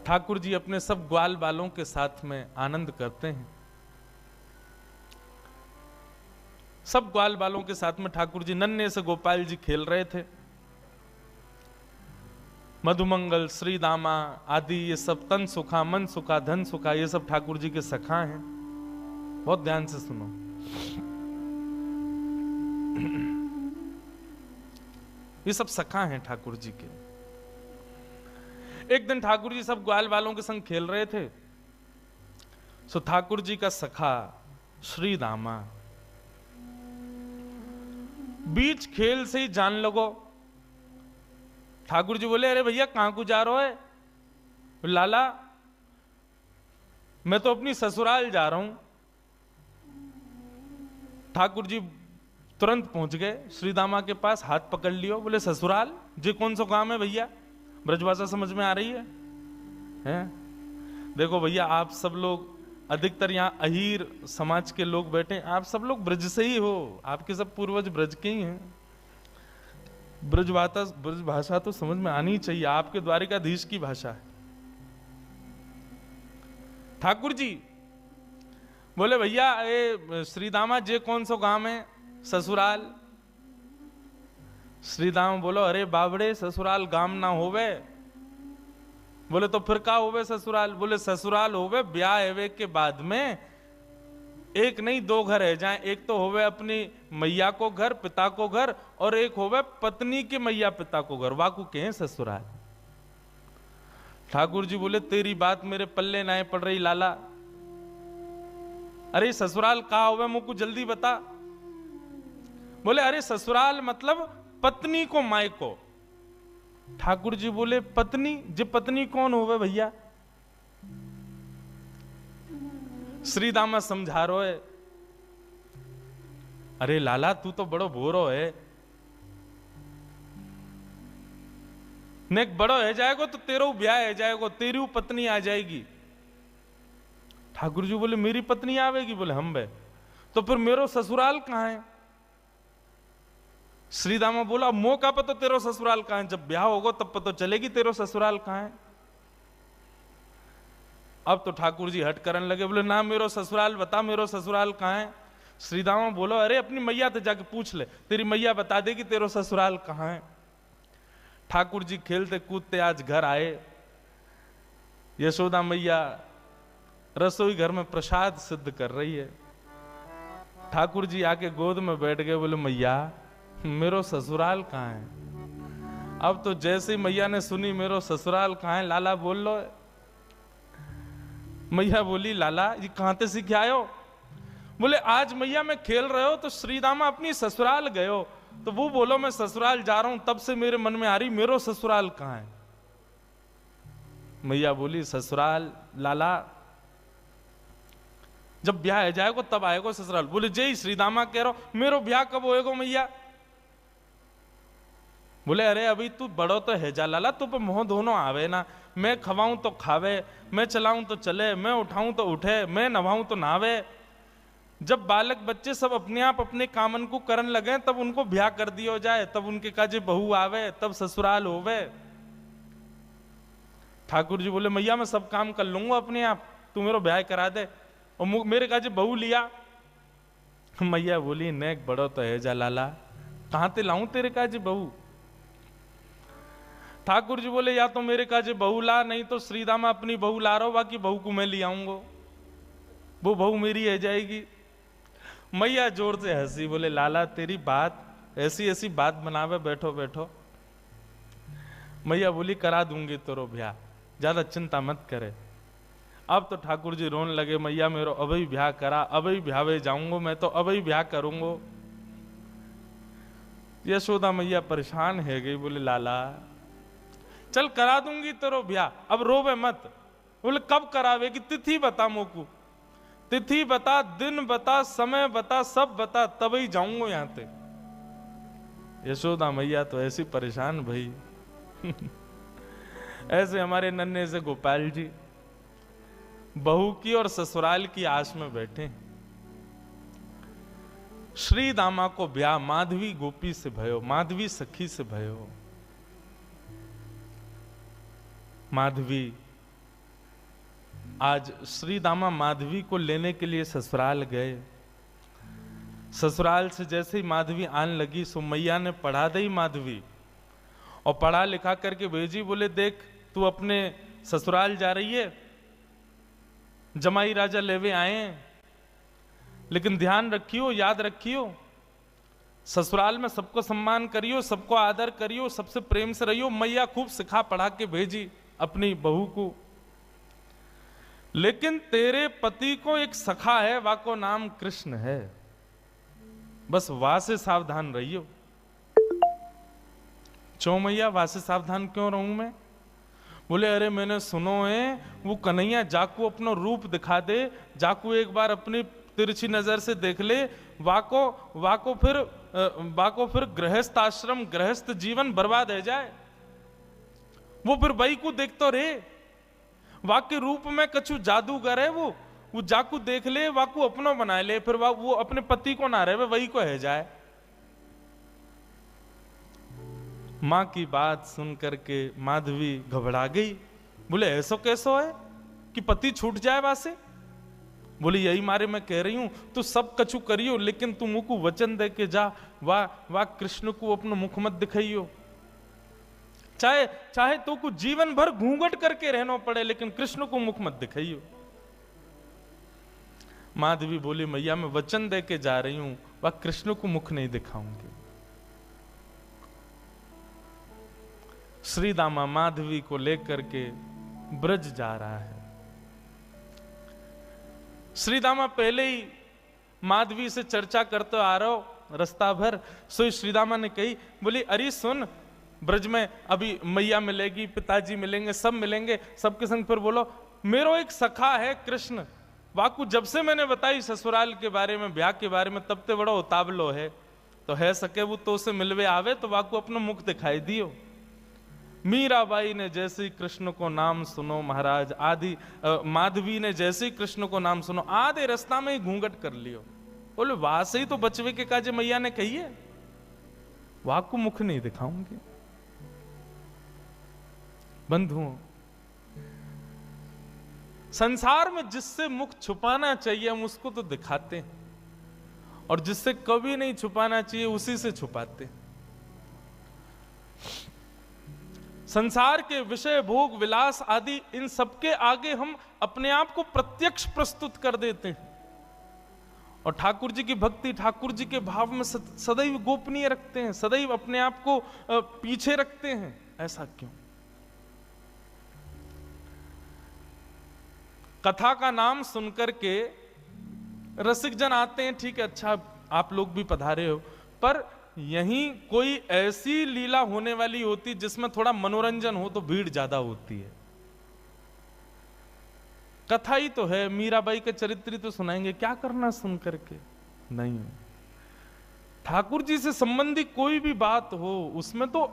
ठाकुर जी अपने सब ग्वाल बालों के साथ में आनंद करते हैं। सब ग्वाल बालों के साथ में ठाकुर जी नन्हे से गोपाल जी खेल रहे थे। मधुमंगल, श्री दामा आदि ये सब तन सुखा, मन सुखा, धन सुखा, ये सब ठाकुर जी के सखा हैं। बहुत ध्यान से सुनो। ये सब सखा हैं ठाकुर जी के। एक दिन ठाकुर जी सब ग्वाल वालों के संग खेल रहे थे। सो ठाकुर जी का सखा श्री दामा बीच खेल से ही जान लगो। ठाकुर जी बोले, अरे भैया कहां को जा रहे हो? लाला मैं तो अपनी ससुराल जा रहा हूं। ठाकुर जी तुरंत पहुंच गए श्री दामा के पास, हाथ पकड़ लियो। बोले, ससुराल जी कौन सा काम है भैया? ब्रजभाषा समझ में आ रही है? देखो भैया, आप सब लोग अधिकतर यहाँ अहीर समाज के लोग बैठे, आप सब लोग ब्रज से ही हो, आपके सब पूर्वज ब्रज के ही हैं। ब्रज भाषा तो समझ में आनी चाहिए, आपके द्वारिकाधीश की भाषा है। ठाकुर जी बोले, भैया ये श्रीदामा जे कौन सा गांव है? ससुराल। श्रीदामा बोलो, अरे बाबड़े ससुराल गांव ना होवे। बोले, तो फिर का होवे ससुराल? बोले, ससुराल होवे ब्याह एवे के बाद में एक नहीं दो घर है, जहां एक तो होवे अपनी मैया को घर, पिता को घर, और एक होवे पत्नी के मैया पिता को घर, वाकू के हैं ससुराल। ठाकुर जी बोले, तेरी बात मेरे पल्ले ना पड़ रही लाला। अरे ससुराल कहा होवे मुझको जल्दी बता। बोले, अरे ससुराल मतलब पत्नी को माय को। ठाकुर जी बोले, पत्नी? जे पत्नी कौन होवे भैया? श्रीदामा समझा रो है, अरे लाला तू तो बड़ो भोरो है, नेक बड़ो है जाएगो तो तेरो ब्याह है जाएगो, तेरी पत्नी आ जाएगी। ठाकुर जी बोले, मेरी पत्नी आवेगी? बोले, हम बे, तो फिर मेरो ससुराल कहां है? श्रीदामा बोला, मौका पर तो तेरो ससुराल कहां है, जब ब्याह होगा तब पता चलेगी तेरो ससुराल कहां है। अब तो ठाकुर जी हट करने लगे, बोले, ना मेरो ससुराल बता, मेरो ससुराल कहां है? श्रीदामा बोलो, अरे अपनी मैया से जाके पूछ ले, तेरी मैया बता देगी तेरो ससुराल कहां है। ठाकुर जी खेलते कूदते आज घर आए। यशोदा मैया रसोई घर में प्रसाद सिद्ध कर रही है। ठाकुर जी आके गोद में बैठ गए, बोले, मैया मेरो ससुराल कहां है? अब तो जैसे ही मैया ने सुनी मेरो ससुराल कहां है, लाला बोल लो। मैया बोली, लाला ये कहां से सीख आयो? बोले, आज मैया मैं खेल रहे हो तो श्रीदामा अपनी ससुराल गए हो, तो वो बोलो मैं ससुराल जा रहा हूं, तब से मेरे मन में आ रही मेरो ससुराल कहां है। मैया बोली, ससुराल लाला जब ब्याह है जाएगो तब आएगो ससुराल। बोले, जय श्रीदामा कह रहा हो, मेरो ब्याह कब होएगो मैया? बोले, अरे अभी तू बड़ो तो है जा लाला, तू पे मोह दोनों आवे ना, मैं खवाऊं तो खावे, मैं चलाऊं तो चले, मैं उठाऊं तो उठे, मैं नभाऊं तो नहावे। जब बालक बच्चे सब अपने आप अपने कामन को करन लगे तब उनको ब्याह कर दियो जाए, तब उनके काजे बहू आवे, तब ससुराल होवे। ठाकुर जी बोले, मैया मैं सब काम कर लूंगा अपने आप, तू मेरा ब्याह करा दे, और मेरे काजे बहू लिया। मैया बोली, नेक बड़ो तो है जा लाला, कहां ते लाऊं तेरे काजे बहू? ठाकुर जी बोले, या तो मेरे काजे बहू ला, नहीं तो श्रीदामा अपनी बहू ला रहा हो, बाकी बहू को मैं ले आऊंगा, वो बहू मेरी है जाएगी। मैया जोर से हंसी, बोले, लाला तेरी बात ऐसी ऐसी बात बनावे, बैठो बैठो। मैया बोली, करा दूंगी तेरो ब्याह, ज्यादा चिंता मत करे। अब तो ठाकुर जी रोने लगे, मैया मेरो अभी ब्याह करा, अभी ब्यावे जाऊंगा, मैं तो अभी ब्याह करूंगा। यशोदा मैया परेशान है गई, बोले, लाला चल करा दूंगी तेरो ब्याह, अब रोवे मत। बोले, कब करावेगी? तिथि बता मोकू, तिथि बता, दिन बता, समय बता, सब बता, तभी जाऊंगा यहां ते। यशोदा मैया तो ऐसी परेशान भाई। ऐसे हमारे नन्हे से गोपाल जी बहू की और ससुराल की आस में बैठे। श्री दामा को ब्याह माधवी गोपी से भयो, माधवी सखी से भयो। माधवी आज श्री दामा माधवी को लेने के लिए ससुराल गए। ससुराल से जैसे ही माधवी आने लगी सो मैया ने पढ़ा दी माधवी, और पढ़ा लिखा करके भेजी। बोले देख तू अपने ससुराल जा रही है, जमाई राजा लेवे आए हैं, लेकिन ध्यान रखियो, याद रखियो, ससुराल में सबको सम्मान करियो, सबको आदर करियो, सबसे प्रेम से रहियो। मैया खूब सिखा पढ़ा के भेजी अपनी बहू को। लेकिन तेरे पति को एक सखा है, वाको नाम कृष्ण है, बस वहां से सावधान रहियो। चो मैया वहां से सावधान क्यों रहूं मैं? बोले अरे मैंने सुनो है वो कन्हैया जाकू अपना रूप दिखा दे, जाकू एक बार अपनी तिरछी नजर से देख ले, वाको फिर गृहस्थ आश्रम गृहस्थ जीवन बर्बाद है जाए। वो फिर वही को देखतो रे, वाके रूप में कछु जादूगर है वो जाकू देख ले, वाकू अपनो बना ले, फिर वो अपने पति को ना रहे वही को है जाए। मां की बात सुन करके माधवी घबरा गई। बोले ऐसो कैसो है कि पति छूट जाए वासे? बोले यही मारे मैं कह रही हूं तू सब कछु करियो, लेकिन तू मुख को वचन दे के जा, वाह कृष्ण को अपना मुख मत दिखाइयो। चाहे तो को जीवन भर घूंघट करके रहना पड़े, लेकिन कृष्ण को मुख मत दिखाइयो। माधवी बोली मैया मैं वचन दे के जा रही हूं, वह कृष्ण को मुख नहीं दिखाऊंगी। श्री दामा माधवी को लेकर के ब्रज जा रहा है। श्री दामा पहले ही माधवी से चर्चा करते आ रहा हो रास्ता भर। सो श्री दामा ने कही, बोली अरे सुन, ब्रज में अभी मैया मिलेगी, पिताजी मिलेंगे, सब मिलेंगे, सबके संग फिर बोलो मेरो एक सखा है कृष्ण, वाकू जब से मैंने बताई ससुराल के बारे में, ब्याह के बारे में, तब ते बड़ा उतावलो है, तो है सके वो तो से मिलवे आवे तो वाकू अपना मुख दिखाई दियो। मीराबाई ने जैसे ही कृष्ण को नाम सुनो महाराज, आदि माधवी ने जैसे ही कृष्ण को नाम सुनो, आधे रास्ता में ही घूंघट कर लियो। बोले वहां से ही तो बचवे के काजे मैया ने कही है, वाकू मुख नहीं दिखाऊंगी। बंधुओं, संसार में जिससे मुख छुपाना चाहिए हम उसको तो दिखाते हैं, और जिससे कभी नहीं छुपाना चाहिए उसी से छुपाते हैं। संसार के विषय भोग विलास आदि इन सबके आगे हम अपने आप को प्रत्यक्ष प्रस्तुत कर देते हैं, और ठाकुर जी की भक्ति, ठाकुर जी के भाव में सदैव गोपनीय रखते हैं, सदैव अपने आप को पीछे रखते हैं। ऐसा क्यों? कथा का नाम सुनकर के रसिक जन आते हैं, ठीक है, अच्छा आप लोग भी पधारे हो, पर यहीं कोई ऐसी लीला होने वाली होती जिसमें थोड़ा मनोरंजन हो तो भीड़ ज्यादा होती है। कथा ही तो है, मीराबाई के चरित्र तो सुनाएंगे, क्या करना सुन करके? नहीं, ठाकुर जी से संबंधी कोई भी बात हो उसमें तो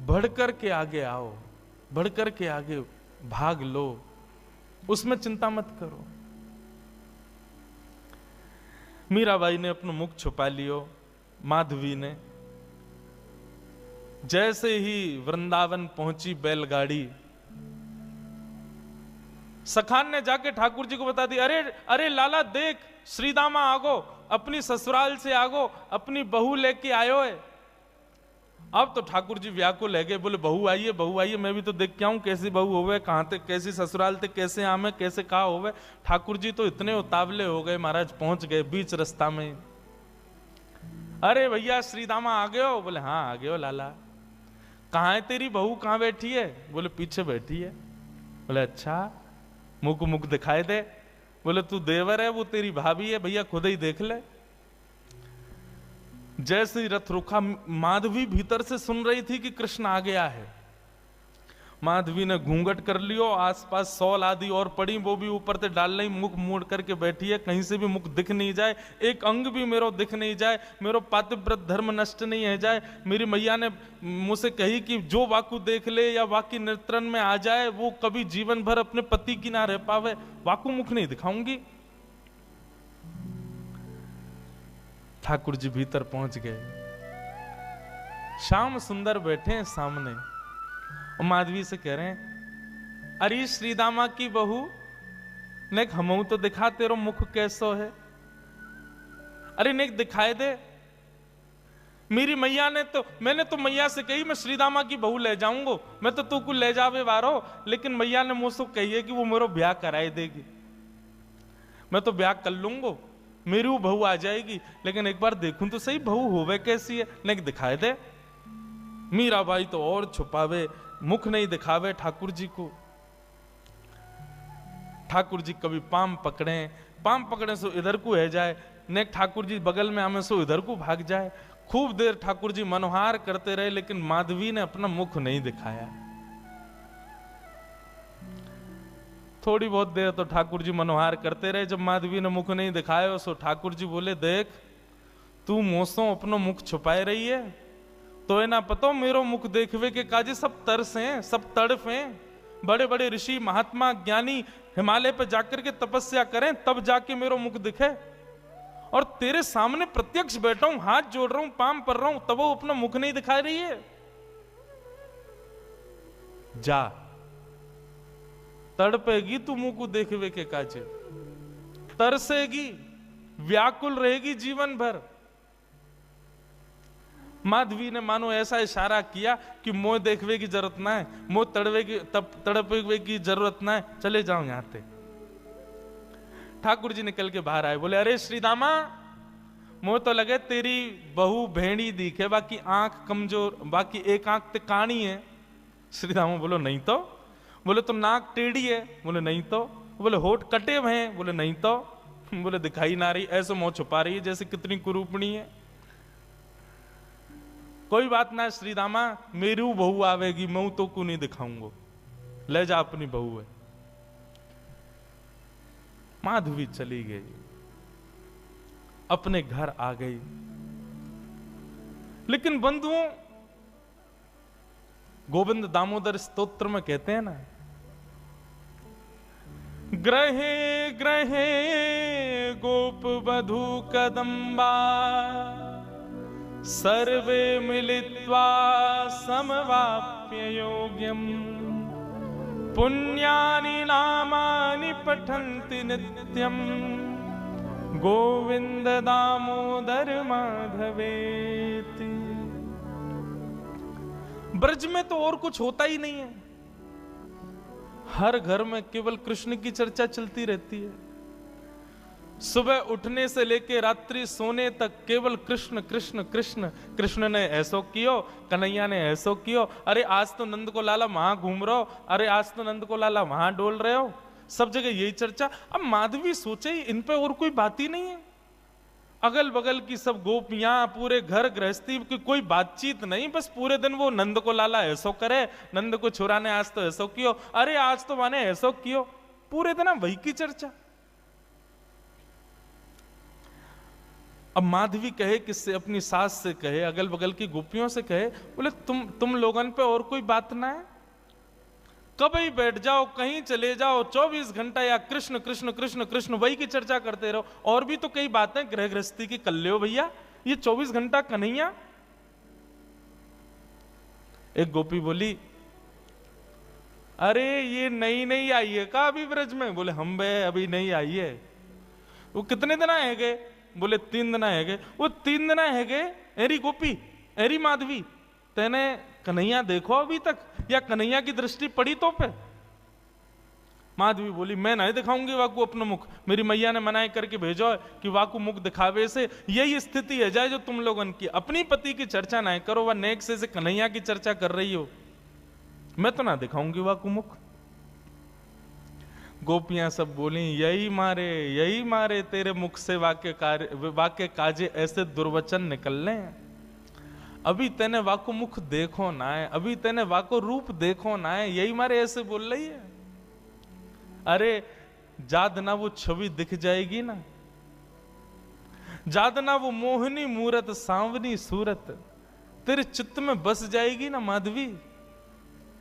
बढ़ करके आगे आओ, बढ़ करके आगे भाग लो, उसमें चिंता मत करो। मीराबाई ने अपना मुख छुपा लियो। माधवी ने जैसे ही वृंदावन पहुंची बैलगाड़ी, सखान ने जाके ठाकुर जी को बता दी, अरे अरे लाला देख, श्रीदामा आगो, अपनी ससुराल से आगो, अपनी बहू लेके आयो है। अब तो ठाकुर जी व्याकुल है गए, बोले बहू आइए, बहू आइए, मैं भी तो देख के आऊं कैसी बहू होवे, कहां तक कैसी ससुराल थे, कैसे आमे, कैसे कहा होवे। ठाकुर जी तो इतने उतावले हो गए महाराज, पहुंच गए बीच रास्ता में। अरे भैया श्रीदामा आ गए हो? बोले हाँ आ गए हो लाला। कहाँ है तेरी बहू, कहाँ बैठी है? बोले पीछे बैठी है। बोले अच्छा, मुख मुख दिखाई दे। बोले तू देवर है, वो तेरी भाभी है, भैया खुद ही देख ले। जैसे ही रथ रुका, माधवी भीतर से सुन रही थी कि कृष्ण आ गया है। माधवी ने घूंघट कर लियो, आसपास सौल आदि और पड़ी, वो भी ऊपर से डाल ली, मुख मोड़ करके बैठी है, कहीं से भी मुख दिख नहीं जाए, एक अंग भी मेरो दिख नहीं जाए, मेरो पातिव्रत धर्म नष्ट नहीं है जाए। मेरी मैया ने मुझसे कही कि जो वाकु देख ले या वाकी नेत्रन में आ जाए वो कभी जीवन भर अपने पति की ना रह पावे, वाकु मुख नहीं दिखाऊंगी। ठाकुर जी भीतर पहुंच गए, श्याम सुंदर बैठे हैं सामने, और माधवी से कह रहे हैं, अरे श्रीदामा की बहू नेक हमऊ तो दिखा तेरो मुख कैसो है। अरे नेक दिखाए दे। मेरी मैया ने तो, मैंने तो मैया से कही मैं श्रीदामा की बहू ले जाऊंगा, मैं तो तू को ले जावे बारो, लेकिन मैया ने मुझसे कही है कि वो मेरा ब्याह कराए देगी। मैं तो ब्याह कर लूंगा, मेरी वो बहू आ जाएगी, लेकिन एक बार देखूं तो सही बहू होवे कैसी है। नेक दिखाए दे। मीराबाई तो और छुपावे, मुख नहीं दिखावे ठाकुर जी को। ठाकुर जी कभी पाम पकड़े सो इधर को है जाए, नेक ठाकुर जी बगल में आमे सो इधर को भाग जाए। खूब देर ठाकुर जी मनोहार करते रहे, लेकिन माधवी ने अपना मुख नहीं दिखाया। थोड़ी बहुत देर तो ठाकुर जी मनोहार करते रहे, जब माधवी ने मुख नहीं दिखाया सो ठाकुर जी बोले, देख तू मोसों अपनो मुख छुपाए रही है, तो है ना पतो मेरो मुख देखवे के काजे सब तरस हैं, सब तड़फ हैं। बड़े बड़े ऋषि महात्मा ज्ञानी हिमालय पे जाकर के तपस्या करें तब जाके मेरो मुख दिखे, और तेरे सामने प्रत्यक्ष बैठा हूं, हाथ जोड़ रहा हूं, पाम पर रहा हूं, तब वो अपना मुख नहीं दिखा रही है। जा तड़पेगी तू मुंह को देखवे के काजे, तरसेगी, व्याकुल रहेगी जीवन भर। माधवी ने मानो ऐसा इशारा किया कि मोह देखवे की जरूरत ना है, मोह तड़पवे की जरूरत ना है, चले जाओ यहां से। ठाकुर जी निकल के बाहर आए, बोले अरे श्रीदामा, मोह तो लगे तेरी बहू भेड़ी दिखे, बाकी आंख कमजोर, बाकी एक आंख ते काणी है। श्रीदामा बोलो नहीं तो। बोले तो नाक टेढ़ी है। बोले नहीं तो। बोले होठ कटे हुए हैं। बोले नहीं तो। बोले दिखाई ना रही, ऐसे मुंह छुपा रही है जैसे कितनी कुरूपणी है। कोई बात ना श्रीदामा, मेरी बहू आवेगी, मैं तो को नहीं दिखाऊंगा, ले जा अपनी बहू है। माधवी चली गई, अपने घर आ गई। लेकिन बंधुओं, गोविंद दामोदर स्तोत्र में कहते हैं ना, ग्रहे ग्रहे गोप वधू कदम्बा, सर्वे मिलित्वा समवाप्य योग्यम, पुण्यानि नामानि पठन्ति नित्यं, गोविंद दामोदर माधवेति। ब्रज में तो और कुछ होता ही नहीं है, हर घर में केवल कृष्ण की चर्चा चलती रहती है। सुबह उठने से लेकर रात्रि सोने तक केवल कृष्ण कृष्ण कृष्ण। कृष्ण ने ऐसो कियो, कन्हैया ने ऐसो कियो, अरे आज तो नंद को लाला वहां घूम रहे हो, अरे आज तो नंद को लाला वहां डोल रहे हो, सब जगह यही चर्चा। अब माधवी सोचे इन पे और कोई बात ही नहीं है, अगल बगल की सब गोपियां, पूरे घर गृहस्थी की कोई बातचीत नहीं, बस पूरे दिन वो नंद को लाला ऐसो करे, नंद को छुरा ने आज तो ऐसो कियो, अरे आज तो माने ऐसो कियो, पूरे दिन वही की चर्चा। अब माधवी कहे किससे? अपनी सास से कहे, अगल बगल की गोपियों से कहे, बोले तुम लोगन पे और कोई बात ना है? कभी बैठ जाओ, कहीं चले जाओ, 24 घंटा या कृष्ण कृष्ण कृष्ण कृष्ण वही की चर्चा करते रहो। और भी तो कई बातें गृह गृहस्थी की कर ले हो भैया, ये 24 घंटा कन्हैया। एक गोपी बोली, अरे ये नई नई आई है का अभी ब्रज में? बोले हम बे अभी नहीं आई है। वो कितने दिन आए गए? बोले 3 दिन है गए। वो 3 दिन है गए। एरी गोपी, एरी माधवी, तेने कन्हैया देखो अभी तक, या कन्हैया की दृष्टि पड़ी तो पे? माधवी बोली, मैं नहीं दिखाऊंगी वाकू अपना मुख, मेरी मैया ने मनाई करके भेजो कि वाकू मुख दिखावे से यही स्थिति है जाए जो तुम लोगन की। अपनी पति की चर्चा नहीं करो, वह नेक से कन्हैया की चर्चा कर रही हो, मैं तो ना दिखाऊंगी वाकू मुख। गोपियां सब बोली, यही मारे तेरे मुख से वाक्य काजे ऐसे दुर्वचन निकलने। अभी तेने वाको मुख देखो ना है, अभी तेने वाको रूप देखो ना है, यही मारे ऐसे बोल रही है। अरे जाद ना वो छवि दिख जाएगी ना, जाद ना वो मोहनी मूरत सांवनी सूरत तेरे चित्त में बस जाएगी ना माधवी,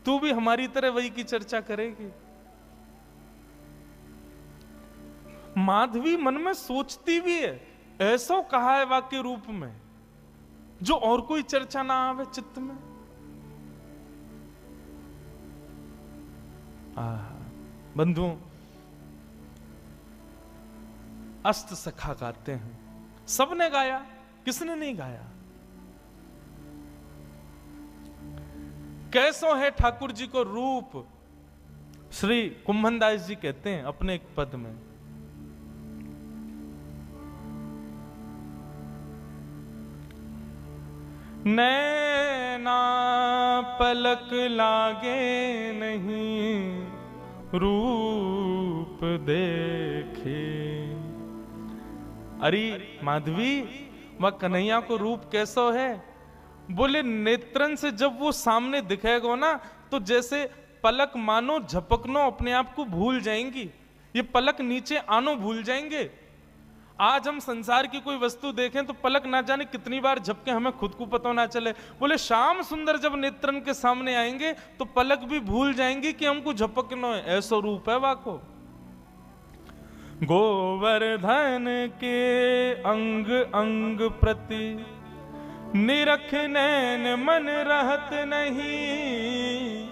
तू भी हमारी तरह वही की चर्चा करेगी। माधवी मन में सोचती भी है, ऐसा कहा है वाक्य रूप में जो और कोई चर्चा ना आवे चित्त में। बंधुओं, अष्ट सखा गाते हैं, सबने गाया, किसने नहीं गाया। कैसो है ठाकुर जी को रूप, श्री कुंभनदास जी कहते हैं अपने एक पद में, नैना पलक लागे नहीं रूप देखे। अरे माधवी, वह कन्हैया को रूप कैसो है? बोले नेत्रन से जब वो सामने दिखेगा ना, तो जैसे पलक मानो झपकनो अपने आप को भूल जाएंगी, ये पलक नीचे आनो भूल जाएंगे। आज हम संसार की कोई वस्तु देखें तो पलक ना जाने कितनी बार झपके, हमें खुद को पता ना चले। बोले श्याम सुंदर जब नेत्रन के सामने आएंगे तो पलक भी भूल जाएंगी कि हमको झपकना है, ऐसा रूप है वाको। गोवर्धन के अंग अंग प्रति निरख नैन मन रहत नहीं।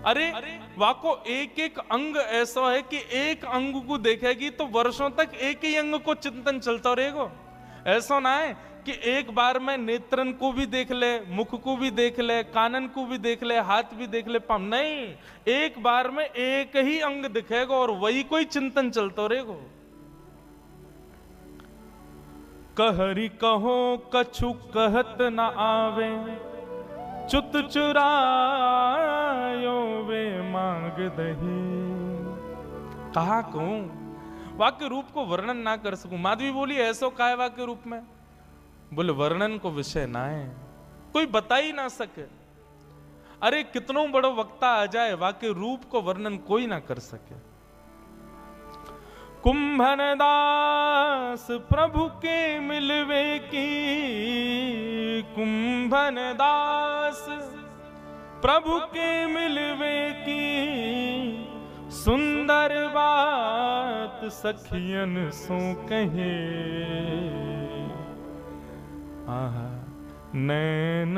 अरे वाको एक एक अंग ऐसा है कि एक अंग को देखेगी तो वर्षों तक एक ही अंग को चिंतन चलता रहेगा। ऐसा ना है कि एक बार में नेत्रन को भी देख ले, मुख को भी देख ले, कानन को भी देख ले, हाथ भी देख ले, पाँव नहीं, एक बार में एक ही अंग दिखेगा और वही कोई चिंतन चलता रहेगा। कहरी कहो कछु कहत न आवे, चुत चुरायो वे मांग दही। कहा कहूं, वाक्य रूप को वर्णन ना कर सकूं। माधवी बोली ऐसो का है वाक्य रूप में? बोले वर्णन को विषय ना है, कोई बता ही ना सके। अरे कितनों बड़ो वक्ता आ जाए, वाक्य रूप को वर्णन कोई ना कर सके। कुंभनदास प्रभु के मिलवे की, कुंभनदास प्रभु के मिलवे की, सुंदर बात सखियन सो कहे। आहा नैन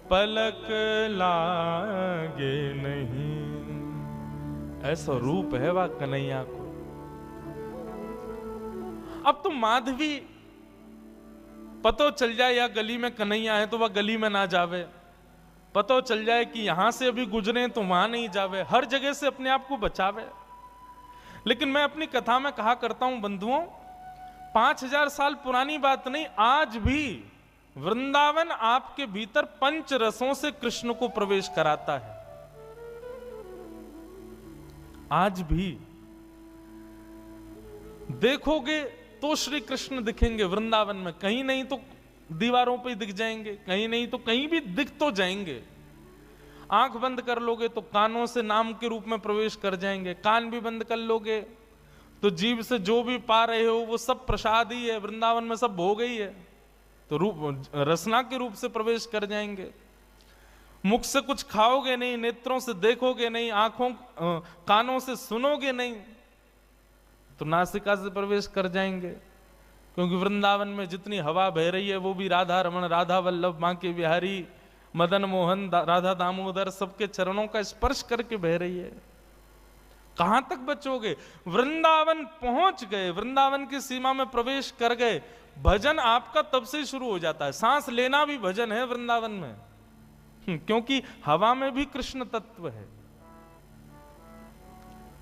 पलक लागे नहीं, ऐसा रूप है वह कन्हैया को। अब तो माधवी पतो चल जाए या गली में कन्हैया है तो वह गली में ना जावे, पतो चल जाए कि यहां से अभी गुजरे तो वहां नहीं जावे, हर जगह से अपने आप को बचावे। लेकिन मैं अपनी कथा में कहा करता हूं बंधुओं, 5000 साल पुरानी बात नहीं, आज भी वृंदावन आपके भीतर पंच रसों से कृष्ण को प्रवेश कराता है। आज भी देखोगे तो श्री कृष्ण दिखेंगे वृंदावन में, कहीं नहीं तो दीवारों पे दिख जाएंगे, कहीं नहीं तो कहीं भी दिख तो जाएंगे। आंख बंद कर लोगे तो कानों से नाम के रूप में प्रवेश कर जाएंगे, कान भी बंद कर लोगे तो जीभ से जो भी पा रहे हो वो सब प्रसाद ही है, वृंदावन में सब भोग ही है, तो रूप रसना के रूप से प्रवेश कर जाएंगे। मुख से कुछ खाओगे नहीं, नेत्रों से देखोगे नहीं, आंखों कानों से सुनोगे नहीं, तो नासिका से प्रवेश कर जाएंगे। क्योंकि वृंदावन में जितनी हवा बह रही है वो भी राधा रमण, राधा वल्लभ, मां के बिहारी, मदन मोहन, राधा दामोदर सबके चरणों का स्पर्श करके बह रही है। कहां तक बचोगे? वृंदावन पहुंच गए, वृंदावन की सीमा में प्रवेश कर गए, भजन आपका तब से शुरू हो जाता है। सांस लेना भी भजन है वृंदावन में, क्योंकि हवा में भी कृष्ण तत्व है।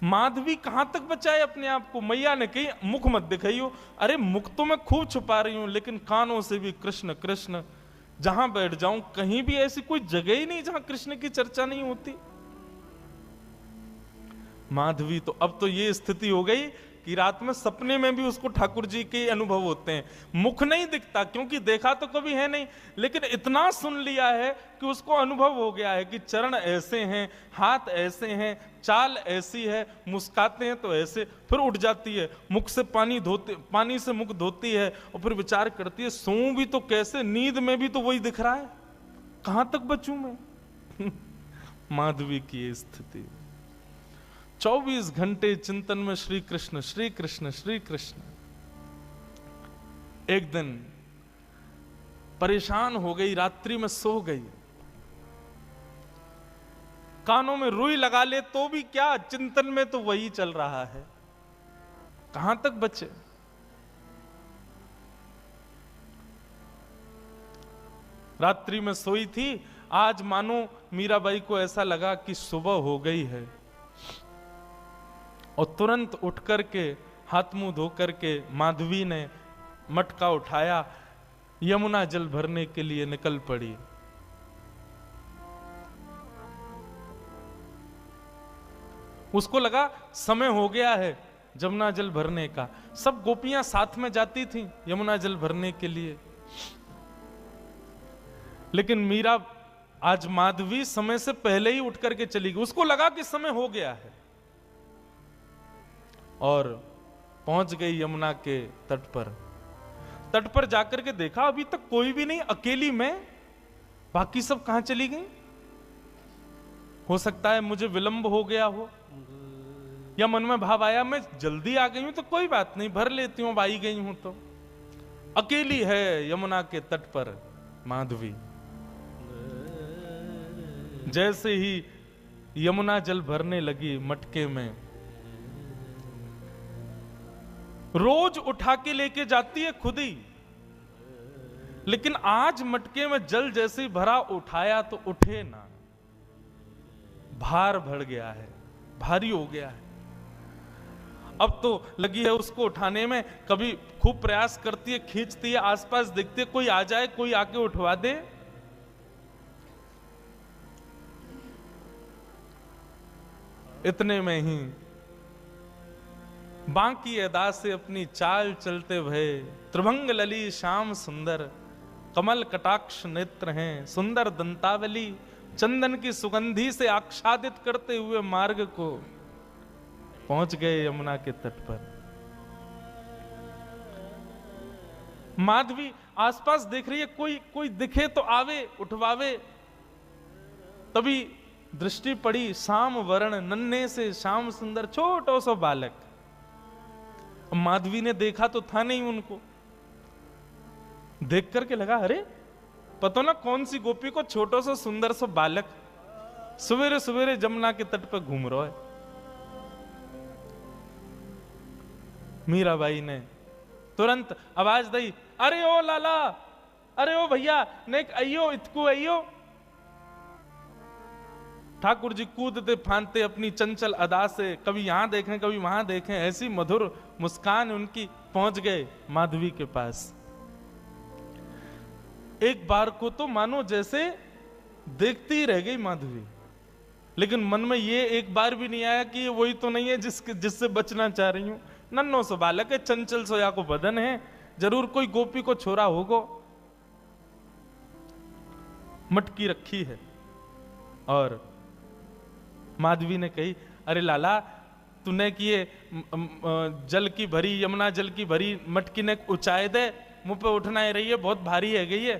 माधवी कहां तक बचाए अपने आप को? मैया ने कही मुख मत दिखाइयो। अरे मुख तो मैं खूब छुपा रही हूं, लेकिन कानों से भी कृष्ण कृष्ण। जहां बैठ जाऊं कहीं भी ऐसी कोई जगह ही नहीं जहां कृष्ण की चर्चा नहीं होती। माधवी तो अब तो ये स्थिति हो गई कि रात में सपने में भी उसको ठाकुर जी के अनुभव होते हैं। मुख नहीं दिखता क्योंकि देखा तो कभी है नहीं, लेकिन इतना सुन लिया है कि उसको अनुभव हो गया है कि चरण ऐसे हैं, हाथ ऐसे हैं, चाल ऐसी है, मुस्काते हैं तो ऐसे, फिर उठ जाती है, मुख से पानी से मुख धोती है और फिर विचार करती है सोऊं भी तो कैसे, नींद में भी तो वही दिख रहा है, कहां तक बचूं मैं। माधवी की स्थिति 24 घंटे चिंतन में श्री कृष्ण श्री कृष्ण श्री कृष्ण। एक दिन परेशान हो गई, रात्रि में सो गई, कानों में रुई लगा ले तो भी क्या, चिंतन में तो वही चल रहा है, कहां तक बचे। रात्रि में सोई थी, आज मानो मीराबाई को ऐसा लगा कि सुबह हो गई है, और तुरंत उठ करके हाथ मुंह धो करके माधवी ने मटका उठाया, यमुना जल भरने के लिए निकल पड़ी। उसको लगा समय हो गया है यमुना जल भरने का। सब गोपियां साथ में जाती थीं यमुना जल भरने के लिए, लेकिन मीरा आज माधवी समय से पहले ही उठ करके चली गई। उसको लगा कि समय हो गया है, और पहुंच गई यमुना के तट पर। तट पर जाकर के देखा अभी तक कोई भी नहीं, अकेली मैं, बाकी सब कहां चली गई। हो सकता है मुझे विलंब हो गया हो, या मन में भाव आया मैं जल्दी आ गई हूं तो कोई बात नहीं, भर लेती हूं, आई गई हूं तो। अकेली है यमुना के तट पर माधवी। जैसे ही यमुना जल भरने लगी मटके में, रोज उठा के लेके जाती है खुद ही, लेकिन आज मटके में जल जैसे ही भरा, उठाया तो उठे ना, भार बढ़ गया है, भारी हो गया है। अब तो लगी है उसको उठाने में, कभी खूब प्रयास करती है, खींचती है, आसपास देखती है कोई आ जाए, कोई आके उठवा दे। इतने में ही बांकी अदा से अपनी चाल चलते भये, त्रिभंग लली श्याम सुंदर, कमल कटाक्ष नेत्र हैं, सुंदर दंतावली, चंदन की सुगंधी से आच्छादित करते हुए मार्ग को पहुंच गए यमुना के तट पर। माधवी आसपास देख रही है, कोई दिखे तो आवे, उठवावे। तभी दृष्टि पड़ी श्याम वर्ण नन्हे से श्याम सुंदर छोटो सो बालक। माधवी ने देखा तो था नहीं उनको, देख करके लगा अरे पता ना कौन सी गोपी को छोटो सो सुंदर सो बालक सवेरे सवेरे जमुना के तट पर घूम रहा है। मीराबाई ने तुरंत आवाज दी, अरे ओ लाला, अरे ओ भैया, नेक अयो इतकू अयो। ठाकुर जी कूदते फांदते अपनी चंचल अदा से, कभी यहां देखें कभी वहां देखें, ऐसी मधुर मुस्कान उनकी, पहुंच गए माधवी के पास। एक बार को तो मानो जैसे देखती ही रह गई माधवी, लेकिन मन में ये एक बार भी नहीं आया कि ये वही तो नहीं है जिससे बचना चाह रही हूं। नन्नो सो बालक है, चंचल सोया को बदन है, जरूर कोई गोपी को छोरा होगो। मटकी रखी है और माधवी ने कही, अरे लाला तूने किए जल की भरी, यमुना जल की भरी मटकी ने ऊंचाई दे, मुंह पे उठना ही रही है, बहुत भारी है गई है।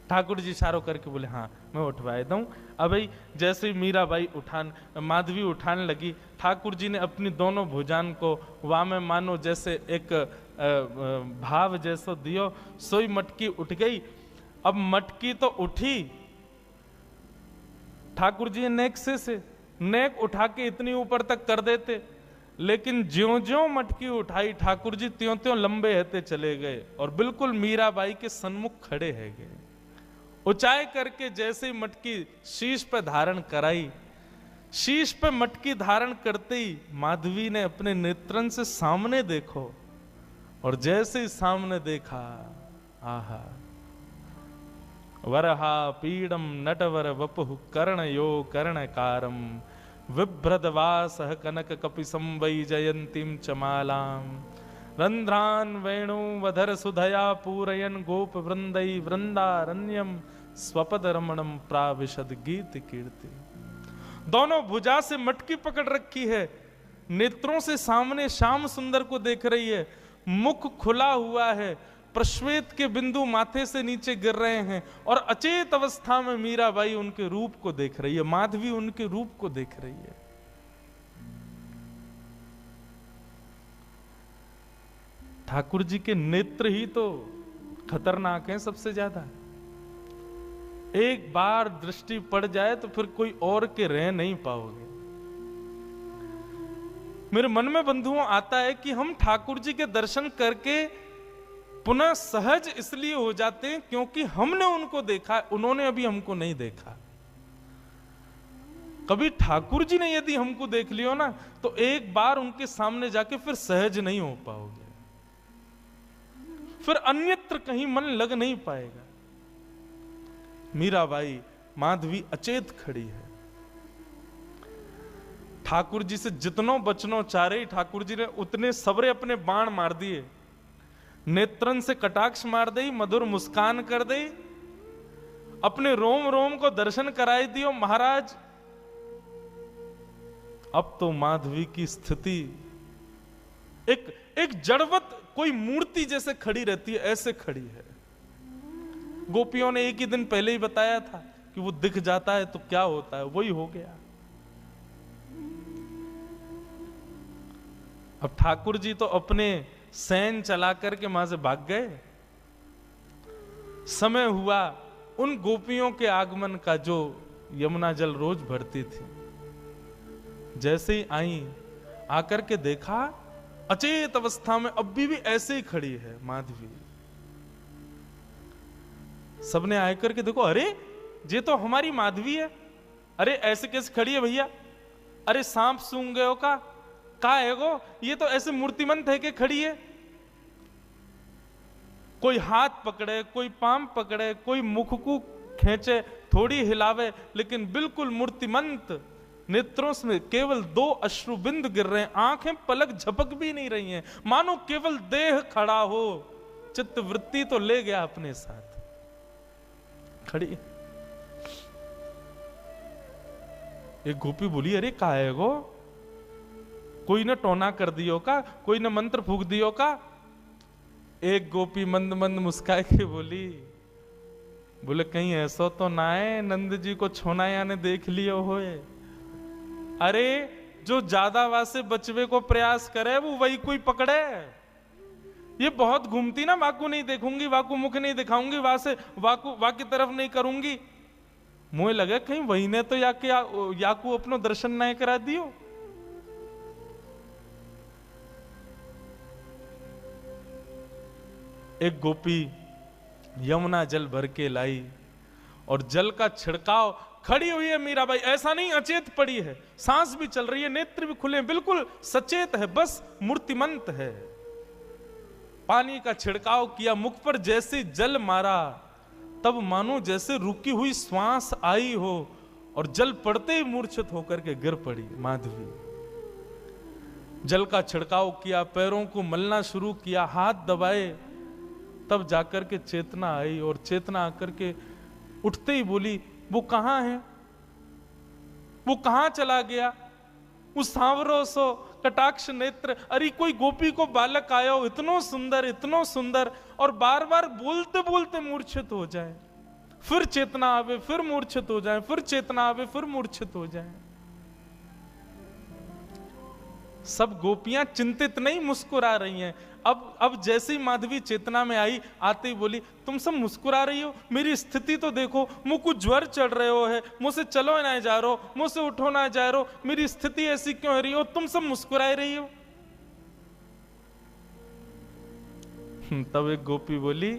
ठाकुर जी इशारों करके बोले हाँ मैं उठवाए दूं। अब भाई जैसे ही मीराबाई माधवी उठाने लगी, ठाकुर जी ने अपनी दोनों भुजान को वाह में मानो जैसे एक भाव जैसो दियो, सोई मटकी उठ गई। अब मटकी तो उठी, ठाकुर जी नेक से नेक उठा के इतनी ऊपर तक कर देते, लेकिन ज्यों ज्यों मटकी उठाई ठाकुर जी त्यों त्यों लंबे रहते चले गए और बिल्कुल मीराबाई के सन्मुख खड़े है गए। ऊंचाई करके जैसे ही मटकी शीश पे धारण कराई, शीश पे मटकी धारण करते ही माधवी ने अपने नेत्रन से सामने देखो, और जैसे ही सामने देखा, आहा, वरहा पीडम नटवर वपुः कर्णयो कर्णकारम, विभ्रदवासः कनक कपिसं वै जयंतीं चमालां, रंध्रान वेणु वधर सुधया पूरयन गोप वृंदै वृंदारण्यम, स्वपद रमणम प्राविशद गीत कीर्ति। दोनों भुजा से मटकी पकड़ रखी है, नेत्रों से सामने श्याम सुंदर को देख रही है, मुख खुला हुआ है, प्रश्वेत के बिंदु माथे से नीचे गिर रहे हैं, और अचेत अवस्था में मीराबाई उनके रूप को देख रही है, माधवी उनके रूप को देख रही है। ठाकुर जी के नेत्र ही तो खतरनाक हैं सबसे ज्यादा। एक बार दृष्टि पड़ जाए तो फिर कोई और के रह नहीं पाओगे। मेरे मन में बंधुओं आता है कि हम ठाकुर जी के दर्शन करके पुनः सहज इसलिए हो जाते हैं क्योंकि हमने उनको देखा, उन्होंने अभी हमको नहीं देखा। कभी ठाकुर जी ने यदि हमको देख लियो ना, तो एक बार उनके सामने जाके फिर सहज नहीं हो पाओगे, फिर अन्यत्र कहीं मन लग नहीं पाएगा। मीराबाई माधवी अचेत खड़ी है, ठाकुर जी से जितनो बचनो चारे, ठाकुर जी ने उतने सबरे अपने बाण मार दिए, नेत्रन से कटाक्ष मार दई, मधुर मुस्कान कर दई, अपने रोम रोम को दर्शन कराई दियो। महाराज अब तो माधवी की स्थिति एक जड़वत कोई मूर्ति जैसे खड़ी रहती है, ऐसे खड़ी है। गोपियों ने एक ही दिन पहले ही बताया था कि वो दिख जाता है तो क्या होता है, वही हो गया। अब ठाकुर जी तो अपने सैन चला करके वहां से भाग गए। समय हुआ उन गोपियों के आगमन का जो यमुना जल रोज भरती थी। जैसे ही आई, आकर के देखा अचेत अवस्था में अभी भी ऐसे ही खड़ी है माधवी। सबने आकर के देखो, अरे ये तो हमारी माधवी है, अरे ऐसे कैसे खड़ी है भैया, अरे सांप सूंघ गए हो का है गो, ये तो ऐसे मूर्तिमंत है कि खड़ी है। कोई हाथ पकड़े, कोई पाम पकड़े, कोई मुख को खींचे, थोड़ी हिलावे, लेकिन बिल्कुल मूर्तिमंत। नेत्रों से केवल 2 अश्रुबिंद गिर रहे हैं, आंखें पलक झपक भी नहीं रही हैं, मानो केवल देह खड़ा हो। चित्त वृत्ति तो ले गया अपने साथ, खड़ी। एक गोपी बोली, अरे का है गो, कोई ने टोना कर दियो का, कोई ने मंत्र फूक दियो का। एक गोपी मंद मंद मुस्काए के बोली, बोले कहीं ऐसा तो ना है नंद जी को छोनाया ने देख लियो होए। अरे जो ज्यादा वासे बचवे को प्रयास करे वो वही कोई पकड़े। ये बहुत घूमती ना, वाकू नहीं देखूंगी, वाकू मुख नहीं दिखाऊंगी, वासे वाकू वाकी तरफ नहीं करूंगी। मुझे लगे कहीं वही ने तो याकू अपनो दर्शन नहीं करा दियो। एक गोपी यमुना जल भर के लाई और जल का छिड़काव, खड़ी हुई है मीराबाई, ऐसा नहीं अचेत पड़ी है, सांस भी चल रही है, नेत्र भी खुले, बिल्कुल सचेत है, बस मूर्तिमंत है। पानी का छिड़काव किया, मुख पर जैसे जल मारा, तब मानो जैसे रुकी हुई श्वास आई हो, और जल पड़ते ही मूर्छित होकर के गिर पड़ी माधवी। जल का छिड़काव किया, पैरों को मलना शुरू किया, हाथ दबाए, तब जाकर के चेतना आई, और चेतना आकर के उठते ही बोली, वो कहां है, वो कहां चला गया, उस सांवरो सो कटाक्ष नेत्र। अरे कोई गोपी को बालक आया हो, इतनो सुंदर, और बार बार बोलते बोलते मूर्छित हो जाए, फिर चेतना आवे, फिर मूर्छित हो जाए, फिर चेतना आवे, फिर मूर्छित हो जाए। सब गोपियां चिंतित नहीं, मुस्कुरा रही हैं। अब जैसे ही माधवी चेतना में आई, आते ही बोली, तुम सब मुस्कुरा रही हो, मेरी स्थिति तो देखो, मुझ को ज्वर चढ़ रहे हो है, मुझसे चलो ना जा रहे हो, मुझसे उठो ना जा रहे हो, मेरी स्थिति ऐसी क्यों हो रही हो, तुम सब मुस्कुरा रही हो। तब एक गोपी बोली,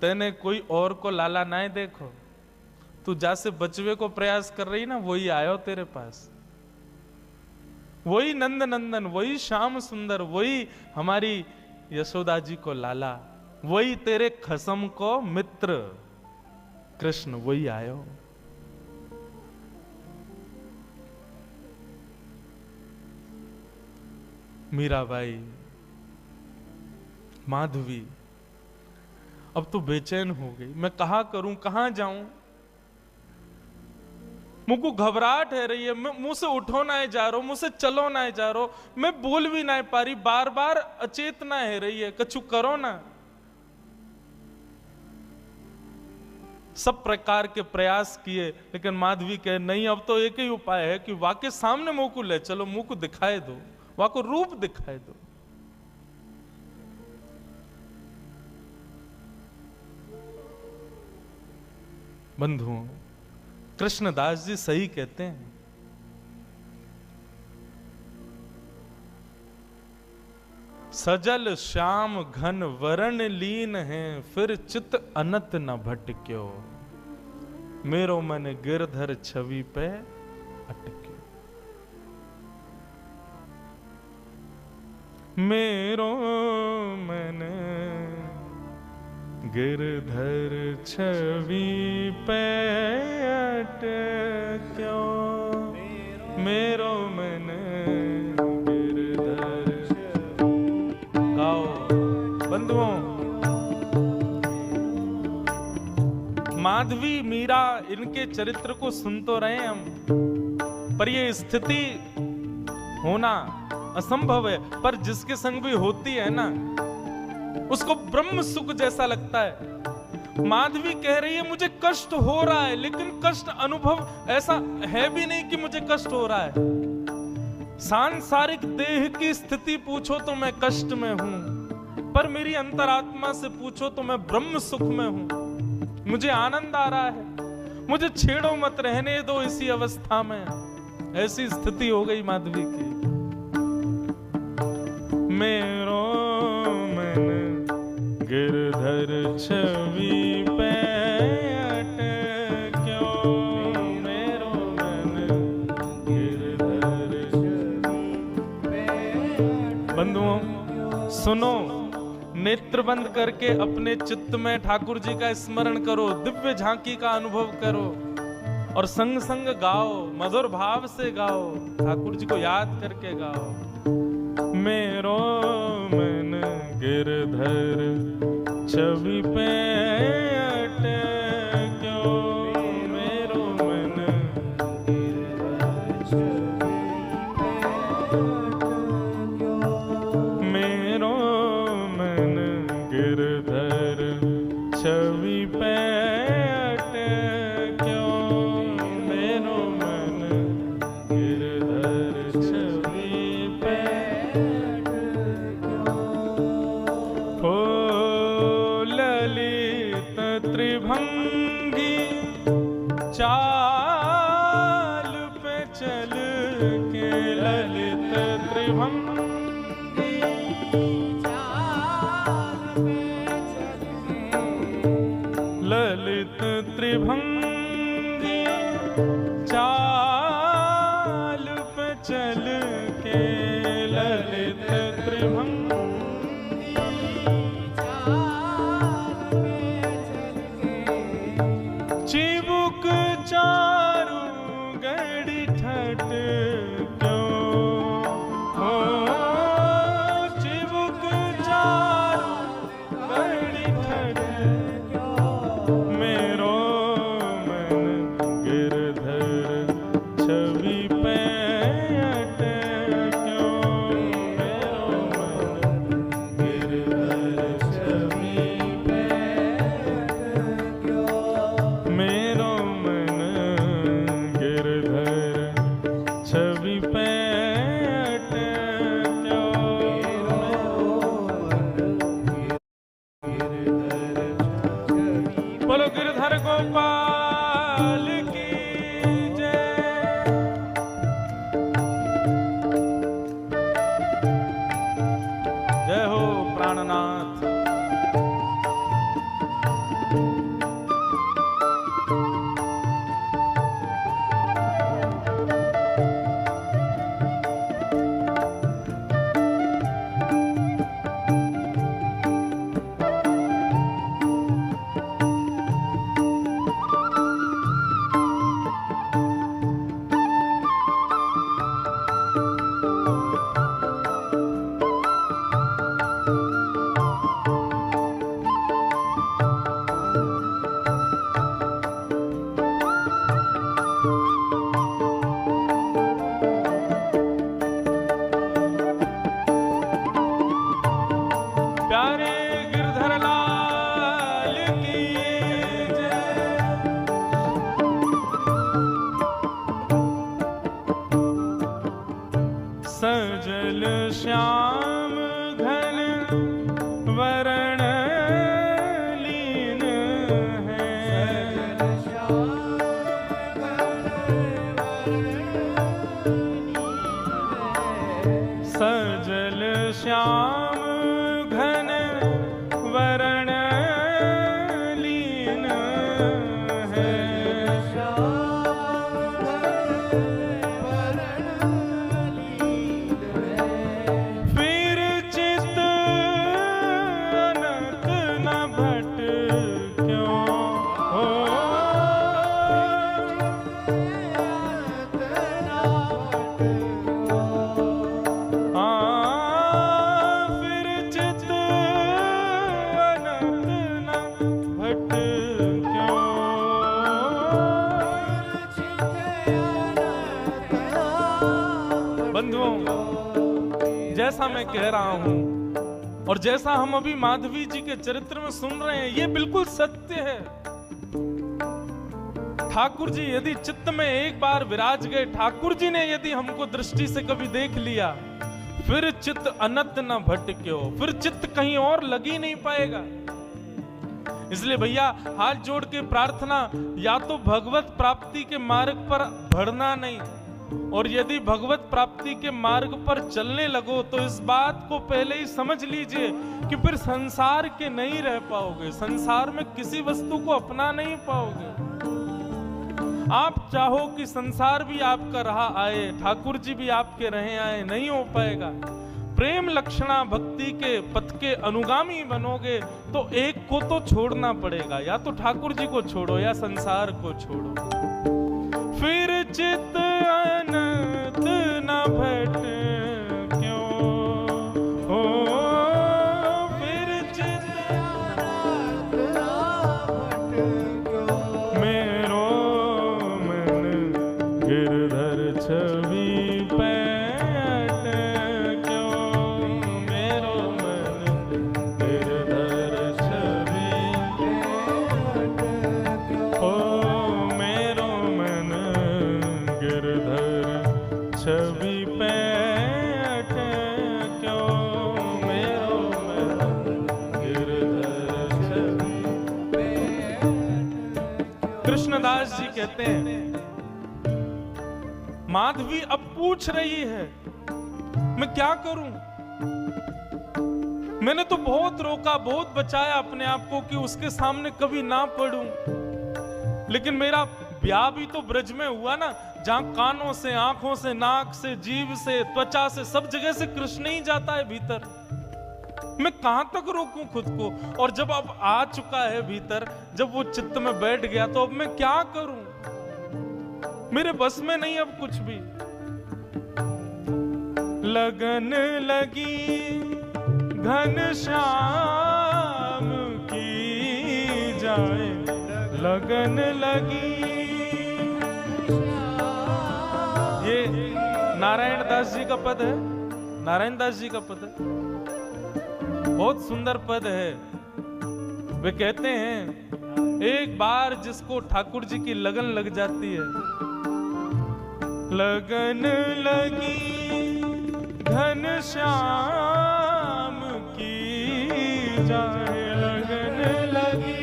तेने कोई और को लाला ना देखो, तू जैसे बचवे को प्रयास कर रही ना, वही आयो तेरे पास, वही नंद नंदन, वही श्याम सुंदर, वही हमारी यशोदा जी को लाला, वही तेरे खसम को मित्र कृष्ण, वही आयो। मीराबाई, माधवी अब तो बेचैन हो गई, मैं कहां करूं, कहां जाऊं, मुझको घबराहट है रही है, मुंह से उठो ना जा रहा, मुंह से चलो ना जा रहा, मैं बोल भी ना पा रही, बार बार अचेतना है रही है, कछु करो ना। सब प्रकार के प्रयास किए, लेकिन माधवी कहे नहीं, अब तो एक ही उपाय है कि वाके सामने मुंह को ले चलो, मुंह को दिखाए दो, वाको रूप दिखाए दो। बंधुओं, कृष्णदास जी सही कहते हैं, सजल श्याम घन वरण लीन है, फिर चित अनत न भटक्यो, मेरो मन गिरधर छवि पे अटक्यो। मेरो मन गिरधर छवि पे अटक्यो, मेरो मन गिरधर। गाओ बंधुओं, माधवी मीरा इनके चरित्र को सुन तो रहे हम, पर ये स्थिति होना असंभव है। पर जिसके संग भी होती है ना, उसको ब्रह्म सुख जैसा लगता है। माधवी कह रही है मुझे कष्ट हो रहा है, लेकिन कष्ट अनुभव ऐसा है भी नहीं कि मुझे कष्ट हो रहा है। सांसारिक देह की स्थिति पूछो तो मैं कष्ट में हूं, पर मेरी अंतरात्मा से पूछो तो मैं ब्रह्म सुख में हूं। मुझे आनंद आ रहा है, मुझे छेड़ो मत, रहने दो इसी अवस्था में। ऐसी स्थिति हो गई माधवी की। मेरो मन गिरधर छवि पे अटक्यो, मेरो मन गिरधर छवि पे। बंधुओं सुनो, नेत्र बंद करके अपने चित्त में ठाकुर जी का स्मरण करो, दिव्य झांकी का अनुभव करो और संग संग गाओ, मधुर भाव से गाओ, ठाकुर जी को याद करके गाओ। मेरो मन गिरधर छवि पे अटक्यो, मेरो मन गिरधर छवि पे अटक्यो, मेरो मन गिरधर छवि पे अटक्यो, मेरो मन गिरधर छवि पे अटक्यो। हो ललित त्रिभंगी चाल पे चल के, ललित त्रिभंगी ललित त्रिभंगी चाल पे चल के, ललित त्रिभंगी चाल पे चल के, चिबुक चारू गड़ी ठट क्यों हो, चिबुक चारू गड़ी ठट, मेरो मन गिरधर छवि पे अटक्यो, मेरो मन गिरधर छवि पे अटक्यो, मेरो मन गिरधर छवि पे अटक्यो, बोलो गिरधर गोपाल की जय। जय हो प्राणनाथ। प्यारे गिरधर लाल की जय। सजल श्याम घन वरण लीन है, सजल श्याम बंधुओं, जैसा मैं कह रहा हूं और जैसा हम अभी माधवी जी के चरित्र में सुन रहे हैं, ये बिल्कुल सत्य है। ठाकुर जी यदि चित्त में एक बार विराज गए, ठाकुर जी ने यदि हमको दृष्टि से कभी देख लिया, फिर चित्त अनंत न भटक्यो, फिर चित्त कहीं और लग ही नहीं पाएगा। इसलिए भैया हाथ जोड़ के प्रार्थना, या तो भगवत प्राप्ति के मार्ग पर बढ़ना नहीं, और यदि भगवत प्राप्ति के मार्ग पर चलने लगो तो इस बात को पहले ही समझ लीजिए कि फिर संसार के नहीं रह पाओगे, संसार में किसी वस्तु को अपना नहीं पाओगे। आप चाहो कि संसार भी आपका रहा आए, ठाकुर जी भी आपके रहे आए, नहीं हो पाएगा। प्रेम लक्षणा भक्ति के पथ के अनुगामी बनोगे तो एक को तो छोड़ना पड़ेगा, या तो ठाकुर जी को छोड़ो या संसार को छोड़ो। फिर चित्त अनंत न भटक्यो, हो फिर चित्त अनंत न भटक्यो, मेरो मन गिरधर छवि पे अटक्यो, मेरो मन गिरधर छवि पे अटक्यो, मेरो मन गिरधर छवि पे अटक्यो, मेरो मन गिरधर छवि पे अटक्यो। कृष्णदास जी कहते हैं, माधवी अब पूछ रही है मैं क्या करूं, मैंने तो बहुत रोका, बहुत बचाया अपने आप को कि उसके सामने कभी ना पड़ूं, लेकिन मेरा ब्याह भी तो ब्रज में हुआ ना, जहां कानों से, आंखों से, नाक से, जीभ से, त्वचा से, सब जगह से कृष्ण ही जाता है भीतर। मैं कहां तक रोकूं खुद को? और जब अब आ चुका है भीतर, जब वो चित्त में बैठ गया, तो अब मैं क्या करूं? मेरे बस में नहीं अब कुछ भी। लगन लगी घनश्याम की जाए, लगन लगी। ये नारायण दास जी का पद है, नारायण दास जी का पद है, बहुत सुंदर पद है। वे कहते हैं, एक बार जिसको ठाकुर जी की लगन लग जाती है, लगन लगी घनश्याम की जाए, लगन लगी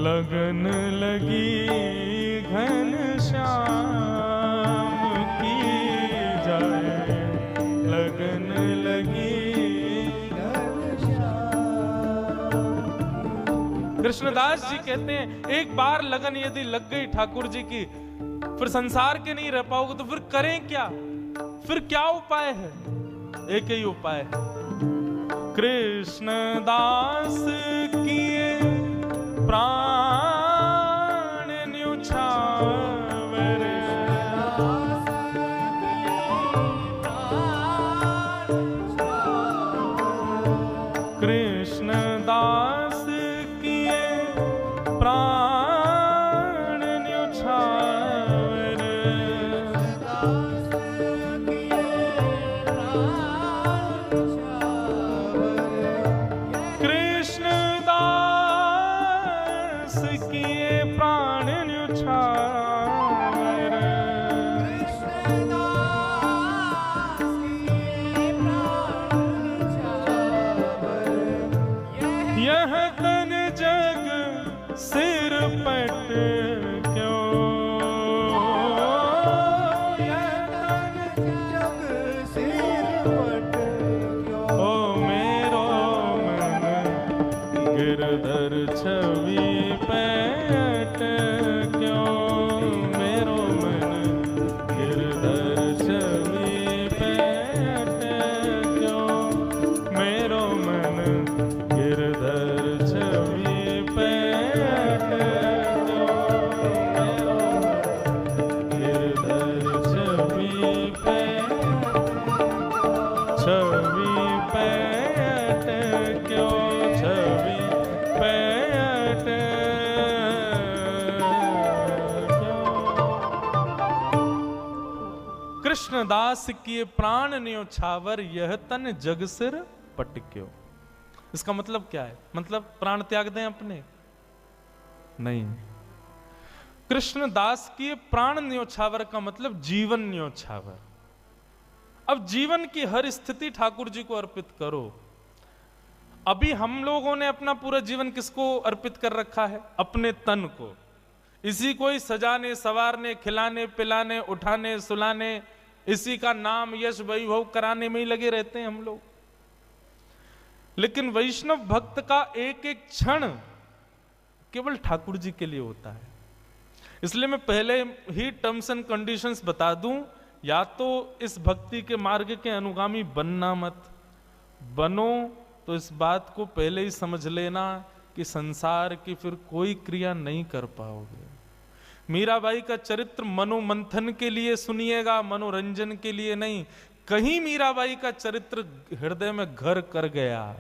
लगन लगी घनश्याम की जाए, लगन लगी। कृष्णदास जी कहते हैं, एक बार लगन यदि लग गई ठाकुर जी की, फिर संसार के नहीं रह पाओगे, तो फिर करें क्या? फिर क्या उपाय है? एक ही उपाय है, कृष्णदास किए प्राण न्युछावर, कृष्णदास किए प्राण न्युछावर, कृष्णदास किए प्राण न्युछावर, यह तन जग सिर पट क्यों, यह तन जग सिर पट क्यों, ओ मेरो मन गिरधर छवि पे अटक्यो, मेरो मन गिरधर छवि पे अटक्यो, मेरो मन गिरधर छवि पे अटक्यो, मेरो गिरधर छवि पे अटक्यो, छवि पे कृष्णदास किए प्राण न्योछावर, यह तन जग सिर पटक्यो। इसका मतलब क्या है? मतलब प्राण त्याग दें अपने? नहीं। कृष्णदास किए प्राण न्योछावर का मतलब जीवन न्योछावर। अब जीवन की हर स्थिति ठाकुर जी को अर्पित करो। अभी हम लोगों ने अपना पूरा जीवन किसको अर्पित कर रखा है? अपने तन को। इसी को ही सजाने संवारने, खिलाने पिलाने, उठाने सुलाने, इसी का नाम यश वैभव कराने में ही लगे रहते हैं हम लोग। लेकिन वैष्णव भक्त का एक एक क्षण केवल ठाकुर जी के लिए होता है। इसलिए मैं पहले ही टर्म्स एंड कंडीशंस बता दूं, या तो इस भक्ति के मार्ग के अनुगामी बनना मत, बनो तो इस बात को पहले ही समझ लेना कि संसार की फिर कोई क्रिया नहीं कर पाओगे। मीराबाई का चरित्र मनोमंथन के लिए सुनिएगा, मनोरंजन के लिए नहीं। कहीं मीराबाई का चरित्र हृदय में घर कर गया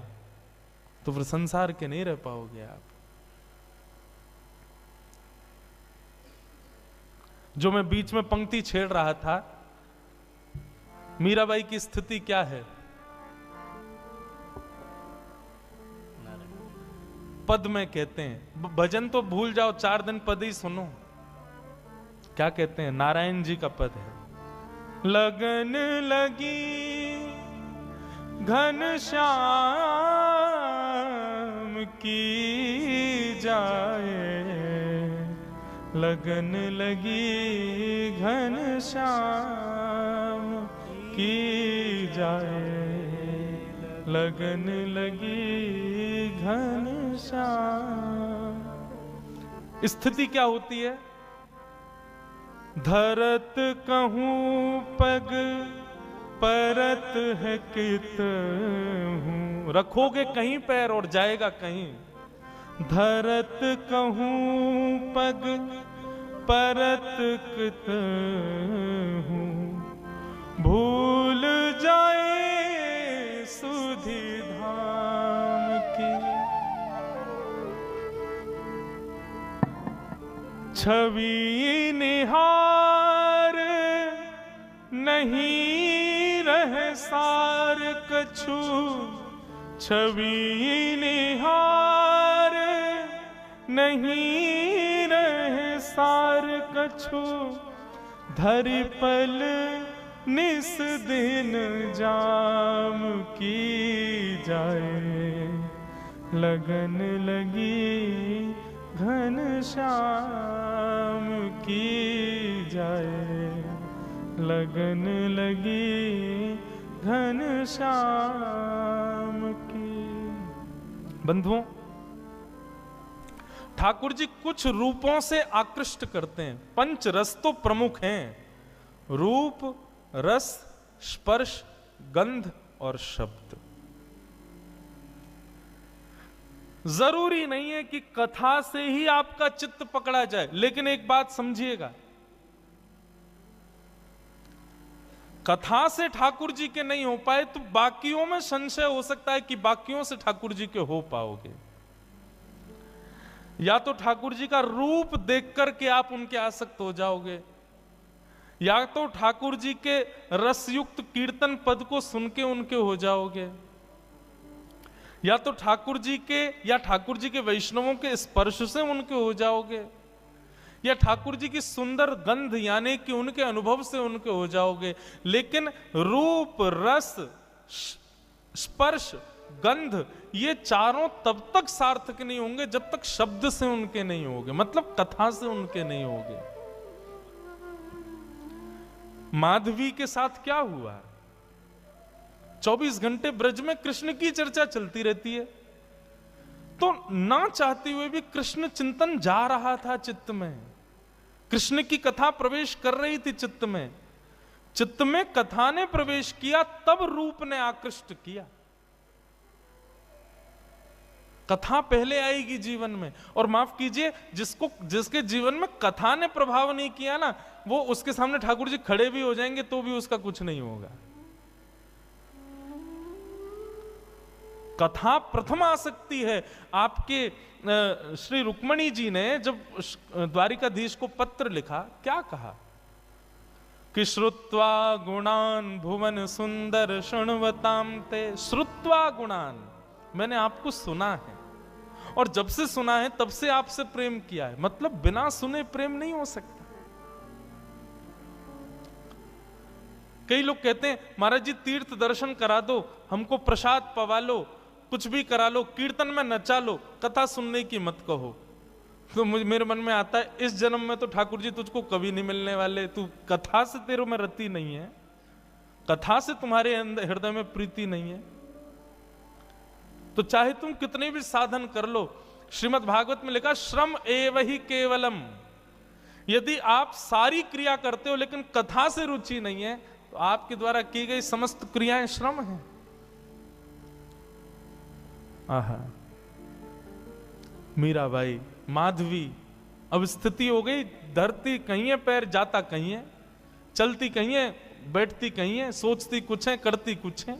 तो फिर संसार के नहीं रह पाओगे आप। जो मैं बीच में पंक्ति छेड़ रहा था, मीराबाई की स्थिति क्या है? पद में कहते हैं, भजन तो भूल जाओ, 4 दिन पद ही सुनो। क्या कहते हैं? नारायण जी का पद है, लगन लगी घन श्याम की जाए, लगन लगी घन श्याम की जाए, लगन लगी घन श्याम। स्थिति क्या होती है? धरत कहूं पग परत है कित हूं, रखोगे कहीं पैर और जाएगा कहीं। धरत कहूं पग परत कित हूं, भूल जाए सुधि धाम की। छवि निहार नहीं रह सार कछु, छवि निहार नहीं रह सार कछु, धरि पल निस दिन जाम की जाए, लगन लगी घन श्याम की जाए, लगन लगी घन श्याम की। बंधुओं, ठाकुर जी कुछ रूपों से आकृष्ट करते हैं। 5 रस तो प्रमुख हैं, रूप, रस, स्पर्श, गंध और शब्द। जरूरी नहीं है कि कथा से ही आपका चित्त पकड़ा जाए, लेकिन एक बात समझिएगा, कथा से ठाकुर जी के नहीं हो पाए तो बाकियों में संशय हो सकता है कि बाकियों से ठाकुर जी के हो पाओगे। या तो ठाकुर जी का रूप देख करके आप उनके आसक्त हो जाओगे, या तो ठाकुर जी के रसयुक्त कीर्तन पद को सुन के उनके हो जाओगे, या तो ठाकुर जी के या ठाकुर जी के वैष्णवों के स्पर्श से उनके हो जाओगे, या ठाकुर जी की सुंदर गंध यानी कि उनके अनुभव से उनके हो जाओगे। लेकिन रूप, रस, स्पर्श, गंध, ये चारों तब तक सार्थक नहीं होंगे जब तक शब्द से उनके नहीं होंगे, मतलब कथा से उनके नहीं होंगे। माधवी के साथ क्या हुआ? 24 घंटे ब्रज में कृष्ण की चर्चा चलती रहती है, तो ना चाहते हुए भी कृष्ण चिंतन जा रहा था चित्त में, कृष्ण की कथा प्रवेश कर रही थी चित्त में। चित्त में कथा ने प्रवेश किया, तब रूप ने आकृष्ट किया। कथा पहले आएगी जीवन में, और माफ कीजिए, जिसके जीवन में कथा ने प्रभाव नहीं किया ना, वो उसके सामने ठाकुर जी खड़े भी हो जाएंगे तो भी उसका कुछ नहीं होगा। कथा प्रथम आसक्ति है। आपके श्री रुक्मणी जी ने जब द्वारिकाधीश को पत्र लिखा, क्या कहा? कि श्रुत्वा गुणान भुवन सुंदर शृण्वताम ते। श्रुत्वा गुणान, मैंने आपको सुना है, और जब से सुना है तब से आपसे प्रेम किया है। मतलब बिना सुने प्रेम नहीं हो सकता। कई लोग कहते हैं महाराज जी तीर्थ दर्शन करा दो, हमको प्रसाद पवा लो, कुछ भी करा लो, कीर्तन में नचा लो, कथा सुनने की मत कहो। तो मेरे मन में आता है इस जन्म में तो ठाकुर जी तुझको कभी नहीं मिलने वाले, तू कथा से तेरे में रति नहीं है, कथा से तुम्हारे अंदर हृदय में प्रीति नहीं है, तो चाहे तुम कितने भी साधन कर लो। श्रीमद् भागवत में लिखा श्रम एव ही केवलम। यदि आप सारी क्रिया करते हो लेकिन कथा से रुचि नहीं है तो आपके द्वारा की गई समस्त क्रियाएं श्रम हैं। आहा, मीराबाई, माधवी, अब स्थिति हो गई, धरती कहीं है, पैर जाता कहीं है, चलती कहीं है, बैठती कहीं है, सोचती कुछ है, करती कुछ है।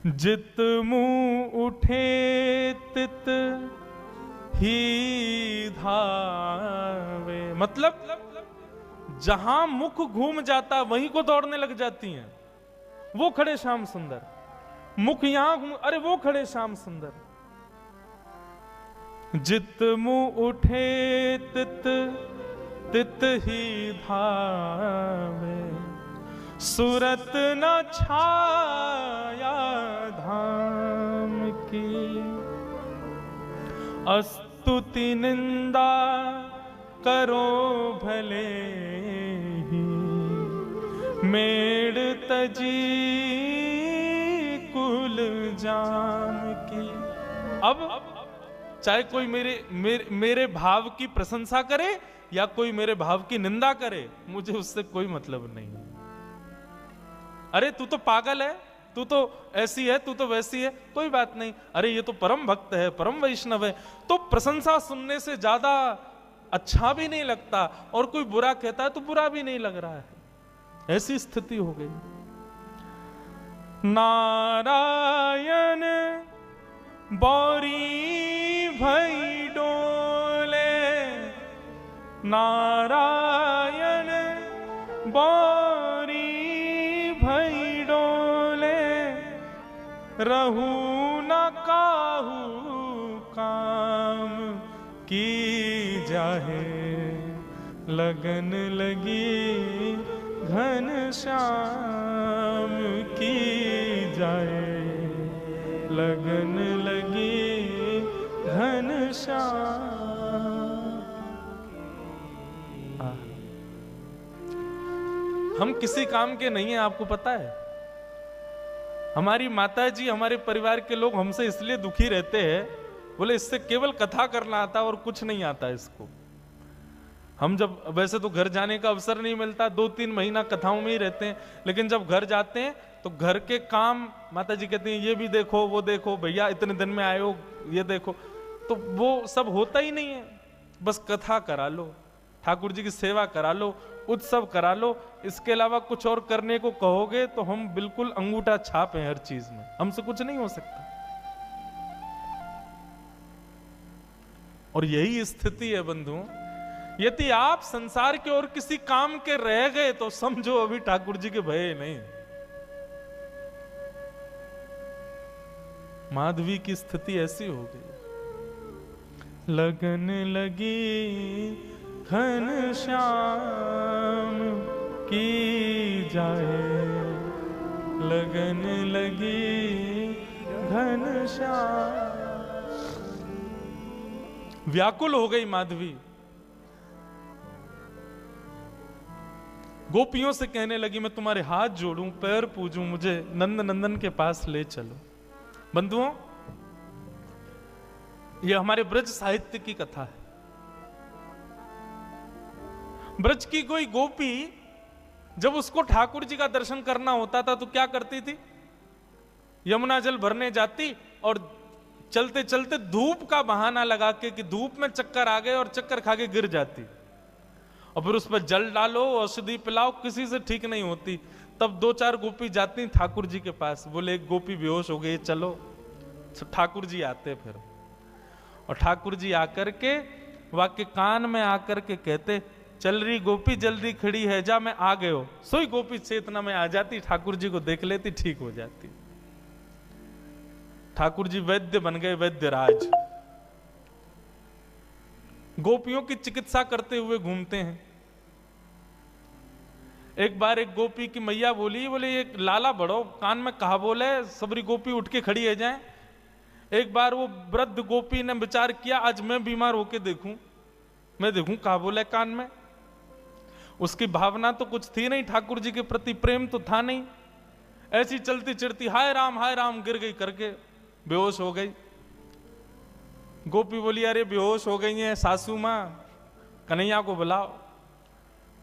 जित मुंह उठे तित ही धावे। मतलब जहां मुख घूम जाता वहीं को दौड़ने लग जाती हैं। वो खड़े श्याम सुंदर, मुख यहां घूम, अरे वो खड़े श्याम सुंदर। जित मुंह उठे तित तित ही धावे, सुरत न छाया धाम की। अस्तुति निंदा करो भले ही, मेड़ तजी कुल जाम की। अब चाहे कोई मेरे भाव की प्रशंसा करे या कोई मेरे भाव की निंदा करे, मुझे उससे कोई मतलब नहीं है। अरे तू तो पागल है, तू तो ऐसी है, तू तो वैसी है, कोई बात नहीं। अरे ये तो परम भक्त है, परम वैष्णव है, तो प्रशंसा सुनने से ज्यादा अच्छा भी नहीं लगता, और कोई बुरा कहता है तो बुरा भी नहीं लग रहा है। ऐसी स्थिति हो गई। नारायण बौरी भई डोले, नारायण बौरी भई डोले, रहू न काहू काम की जाहे, लगन लगी घन श्याम की जाए, लगन लगी घन श्याम। हम किसी काम के नहीं है, आपको पता है। हमारी माता जी, हमारे परिवार के लोग हमसे इसलिए दुखी रहते हैं, बोले इससे केवल कथा करना आता और कुछ नहीं आता इसको। हम जब, वैसे तो घर जाने का अवसर नहीं मिलता, 2-3 महीना कथाओं में ही रहते हैं, लेकिन जब घर जाते हैं तो घर के काम माता जी कहती हैं ये भी देखो वो देखो, भैया इतने दिन में आए हो ये देखो, तो वो सब होता ही नहीं है। बस कथा करा लो, ठाकुर जी की सेवा करा लो, उत्सव करा लो, इसके अलावा कुछ और करने को कहोगे तो हम बिल्कुल अंगूठा छाप हैं हर चीज में, हमसे कुछ नहीं हो सकता। और यही स्थिति है बंधुओं। यदि आप संसार के और किसी काम के रह गए तो समझो अभी ठाकुर जी के भय नहीं। माधवी की स्थिति ऐसी हो गई। लगन लगी घन श्याम की जाए, लगन लगी घन श्याम। व्याकुल हो गई माधवी, गोपियों से कहने लगी मैं तुम्हारे हाथ जोड़ूं, पैर पूजूं, मुझे नंद नंदन के पास ले चलो। बंधुओं, यह हमारे ब्रज साहित्य की कथा है। ब्रज की कोई गोपी जब उसको ठाकुर जी का दर्शन करना होता था तो क्या करती थी? यमुना जल भरने जाती और चलते चलते धूप का बहाना लगा के कि धूप में चक्कर आ गए और चक्कर खा के गिर जाती, और फिर उस पर जल डालो, औषधि पिलाओ, किसी से ठीक नहीं होती। तब 2-4 गोपी जाती ठाकुर जी के पास, बोले एक गोपी बेहोश हो गई, चलो। ठाकुर जी आते फिर, और ठाकुर जी आकर के वाक्य कान में आकर के कहते चल रही गोपी जल्दी खड़ी है जा, मैं आ गयो। सोई गोपी चेतना में आ जाती, ठाकुर जी को देख लेती, ठीक हो जाती। ठाकुर जी वैद्य बन गए, वैद्य राज। गोपियों की चिकित्सा करते हुए घूमते हैं। एक बार एक गोपी की मैया बोली, बोले ये लाला बड़ो कान में कहा बोले, सबरी गोपी उठ के खड़ी है जाए। एक बार वो वृद्ध गोपी ने विचार किया, आज मैं बीमार होके देखूं, मैं देखूं कहा बोले कान में। उसकी भावना तो कुछ थी नहीं, ठाकुर जी के प्रति प्रेम तो था नहीं। ऐसी चलती चिड़ती हाय राम गिर गई करके बेहोश हो गई। गोपी बोली अरे बेहोश हो गई है सासू मां, कन्हैया को बुलाओ।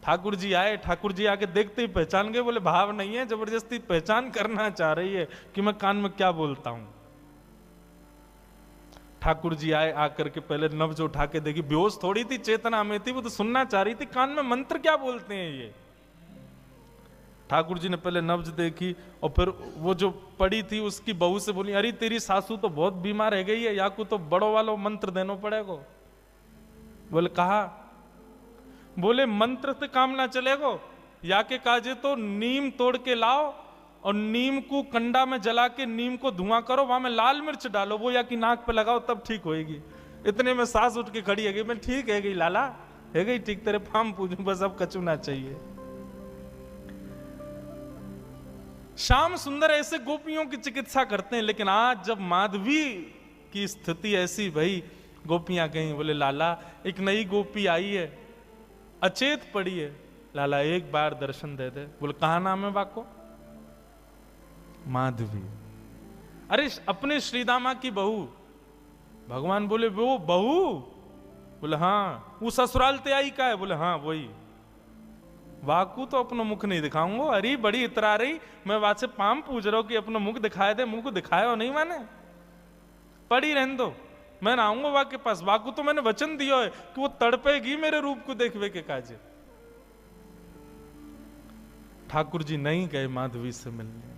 ठाकुर जी आए, ठाकुर जी आके देखते ही पहचान गए, बोले भाव नहीं है, जबरदस्ती पहचान करना चाह रही है कि मैं कान में क्या बोलता हूं। ठाकुर जी आए, आकर के पहले नब्ज उठा के देखी, बेहोश थोड़ी थी, चेतना में थी, वो तो सुनना चाह रही थी कान में मंत्र क्या बोलते हैं ये। ठाकुर जी ने पहले नब्ज देखी और फिर वो जो पड़ी थी उसकी बहू से बोली, अरे तेरी सासू तो बहुत बीमार रह गई है, या को तो बड़ो वालो मंत्र देना पड़ेगा। बोले कहा, बोले मंत्र से काम ना चलेगो, या के काजे तो नीम तोड़ के लाओ और नीम को कंडा में जला के नीम को धुआं करो, वहां में लाल मिर्च डालो, वो या की नाक पे लगाओ तब ठीक होएगी। इतने में सास उठ के खड़ी है गई, मैं ठीक है गई लाला, है गई ठीक, तेरे फार्म पूजू बस, अब कचू ना चाहिए। श्याम सुंदर ऐसे गोपियों की चिकित्सा करते हैं। लेकिन आज जब माधवी की स्थिति ऐसी भई, गोपियां गई, बोले लाला एक नई गोपी आई है, अचेत पड़ी है, लाला एक बार दर्शन दे दे। बोले कहा नाम है बाको? माधवी। अरे अपने श्रीदामा की बहू। भगवान बोले वो बहू? बोले हाँ। वो ससुराल ते आई का है? बोले हाँ वही। वाकू तो अपना मुख नहीं दिखाऊंगा, अरे बड़ी इतरा रही, मैं वहां से पाम पूछ रहा हूं कि अपना मुख दिखाए दे, मुंह को दिखाया हो नहीं मैंने, पड़ी रहने दो, मैं ना आऊंगा वहां के पास। वाकू तो मैंने वचन दिया है कि वो तड़पेगी मेरे रूप को देखवे के काजे। ठाकुर जी नहीं गए माधवी से मिलने,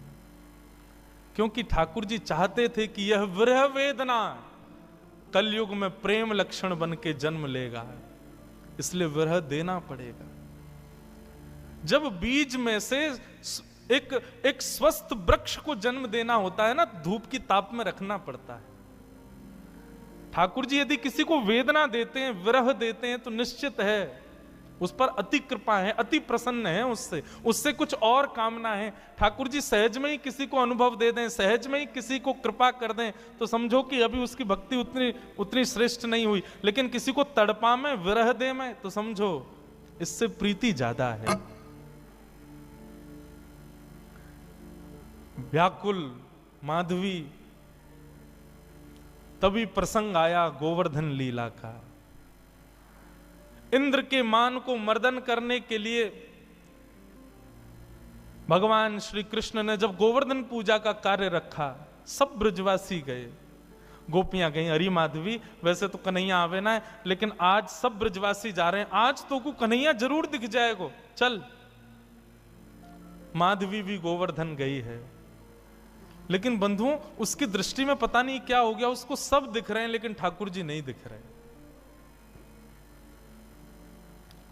क्योंकि ठाकुर जी चाहते थे कि यह विरह वेदना कलयुग में प्रेम लक्षण बन के जन्म लेगा, इसलिए विरह देना पड़ेगा। जब बीज में से एक स्वस्थ वृक्ष को जन्म देना होता है ना, धूप की ताप में रखना पड़ता है। ठाकुर जी यदि किसी को वेदना देते हैं, विरह देते हैं, तो निश्चित है उस पर अति कृपा है, अति प्रसन्न है, उससे कुछ और कामना है। ठाकुर जी सहज में ही किसी को अनुभव दे दें, सहज में ही किसी को कृपा कर दें, तो समझो कि अभी उसकी भक्ति उतनी श्रेष्ठ नहीं हुई। लेकिन किसी को तड़पा में, विरह दे में, तो समझो इससे प्रीति ज्यादा है। व्याकुल माधवी, तभी प्रसंग आया गोवर्धन लीला का। इंद्र के मान को मर्दन करने के लिए भगवान श्री कृष्ण ने जब गोवर्धन पूजा का कार्य रखा, सब ब्रजवासी गए, गोपियां गई। अरे माधवी वैसे तो कन्हैया आवे ना है, लेकिन आज सब ब्रजवासी जा रहे हैं, आज तो को कन्हैया जरूर दिख जाएगो, चल। माधवी भी गोवर्धन गई है, लेकिन बंधुओं उसकी दृष्टि में पता नहीं क्या हो गया, उसको सब दिख रहे हैं लेकिन ठाकुर जी नहीं दिख रहे।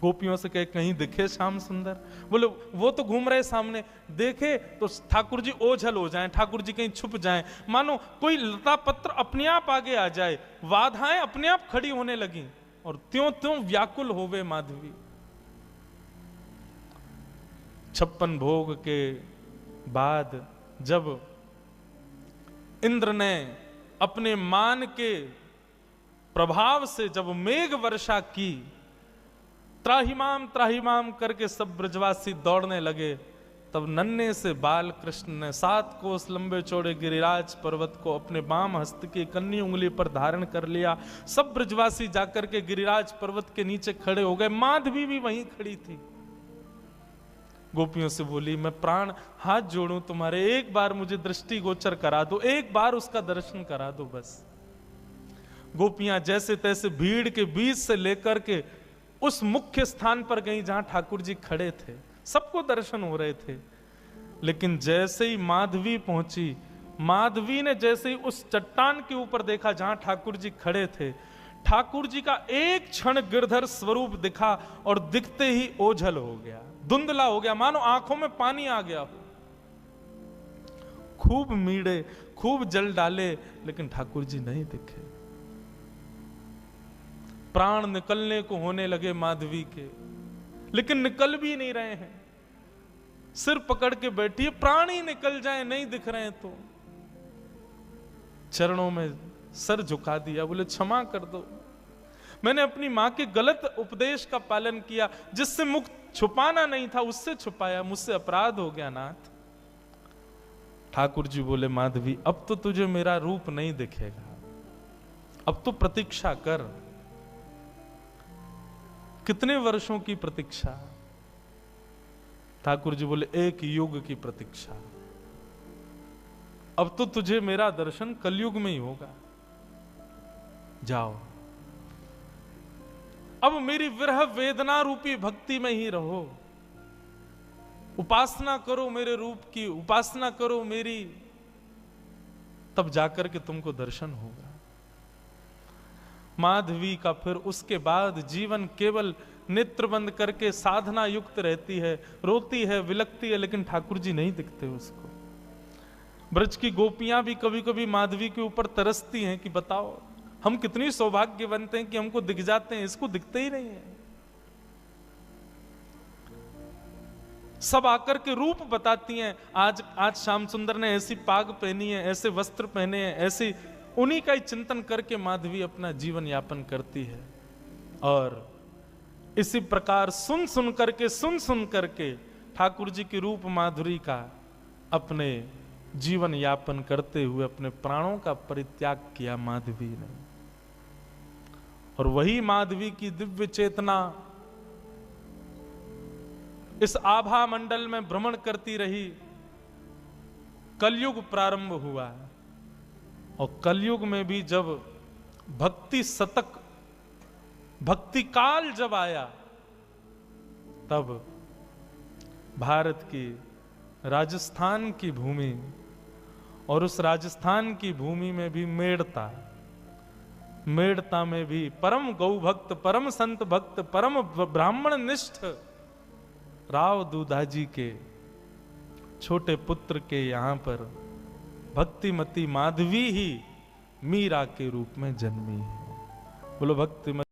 गोपियों से कहे कहीं दिखे श्याम सुंदर? बोले वो तो घूम रहे सामने, देखे तो ठाकुर जी ओझल हो जाएं, ठाकुर जी कहीं छुप जाएं, मानो कोई लता पत्र अपने आप आगे आ जाए, बाधाएं अपने आप खड़ी होने लगी और त्यों त्यों व्याकुल होवे माधवी। 56 भोग के बाद जब इंद्र ने अपने मान के प्रभाव से जब मेघ वर्षा की, त्राहिमाम त्राहिमाम करके सब ब्रजवासी दौड़ने लगे, तब नन्हे से बाल कृष्ण ने 7 कोस लंबे चौड़े गिरिराज पर्वत को अपने बाम हस्त की कन्नी उंगली पर धारण कर लिया। सब ब्रजवासी जाकर के गिरिराज पर्वत के नीचे खड़े हो गए। माधवी भी वहीं खड़ी थी। गोपियों से बोली, मैं प्राण हाथ जोड़ूं तुम्हारे, एक बार मुझे दृष्टि गोचर करा दो, एक बार उसका दर्शन करा दो बस। गोपियां जैसे तैसे भीड़ के बीच से लेकर के उस मुख्य स्थान पर गई जहां ठाकुर जी खड़े थे, सबको दर्शन हो रहे थे। लेकिन जैसे ही माधवी पहुंची, माधवी ने जैसे ही उस चट्टान के ऊपर देखा जहां ठाकुर जी खड़े थे, ठाकुर जी का एक क्षण गिरधर स्वरूप दिखा और दिखते ही ओझल हो गया, धुंधला हो गया, मानो आंखों में पानी आ गया हो। खूब मीड़े, खूब जल डाले, लेकिन ठाकुर जी नहीं दिखे। प्राण निकलने को होने लगे माधवी के, लेकिन निकल भी नहीं रहे हैं। सिर पकड़ के बैठी है, प्राण ही निकल जाए, नहीं दिख रहे हैं। तो चरणों में सर झुका दिया, बोले क्षमा कर दो, मैंने अपनी मां के गलत उपदेश का पालन किया, जिससे मुख छुपाना नहीं था उससे छुपाया, मुझसे अपराध हो गया नाथ। ठाकुर जी बोले माधवी, अब तो तुझे मेरा रूप नहीं दिखेगा, अब तो प्रतीक्षा कर। कितने वर्षों की प्रतीक्षा? ठाकुर जी बोले एक युग की प्रतीक्षा। अब तो तुझे मेरा दर्शन कलयुग में ही होगा, जाओ। अब मेरी विरह वेदना रूपी भक्ति में ही रहो, उपासना करो मेरे रूप की, उपासना करो मेरी, तब जाकर के तुमको दर्शन होगा। माधवी का फिर उसके बाद जीवन केवल नेत्र बंद करके साधना युक्त रहती है, रोती है, विलकती है, लेकिन ठाकुर जी नहीं दिखते उसको। ब्रज की गोपियां भी कभी कभी माधवी के ऊपर तरसती हैं कि बताओ हम कितनी सौभाग्यवंत हैं कि हमको दिख जाते हैं, इसको दिखते ही नहीं है। सब आकर के रूप बताती हैं, आज श्याम सुंदर ने ऐसी पाग पहनी है, ऐसे वस्त्र पहने हैं, ऐसे, उन्हीं का ही चिंतन करके माधवी अपना जीवन यापन करती है। और इसी प्रकार सुन सुन करके ठाकुर जी की रूप माधुरी का अपने जीवन यापन करते हुए अपने प्राणों का परित्याग किया माधवी ने। और वही माधवी की दिव्य चेतना इस आभा मंडल में भ्रमण करती रही। कलयुग प्रारंभ हुआ, और कलयुग में भी जब भक्ति शतक, भक्ति काल जब आया, तब भारत की राजस्थान की भूमि, और उस राजस्थान की भूमि में भी मेड़ता में भी परम गौ भक्त, परम संत भक्त, परम ब्राह्मण निष्ठ राव दूधाजी के छोटे पुत्र के यहां पर भक्तिमती माधवी ही मीरा के रूप में जन्मी है। बोलो भक्तिमती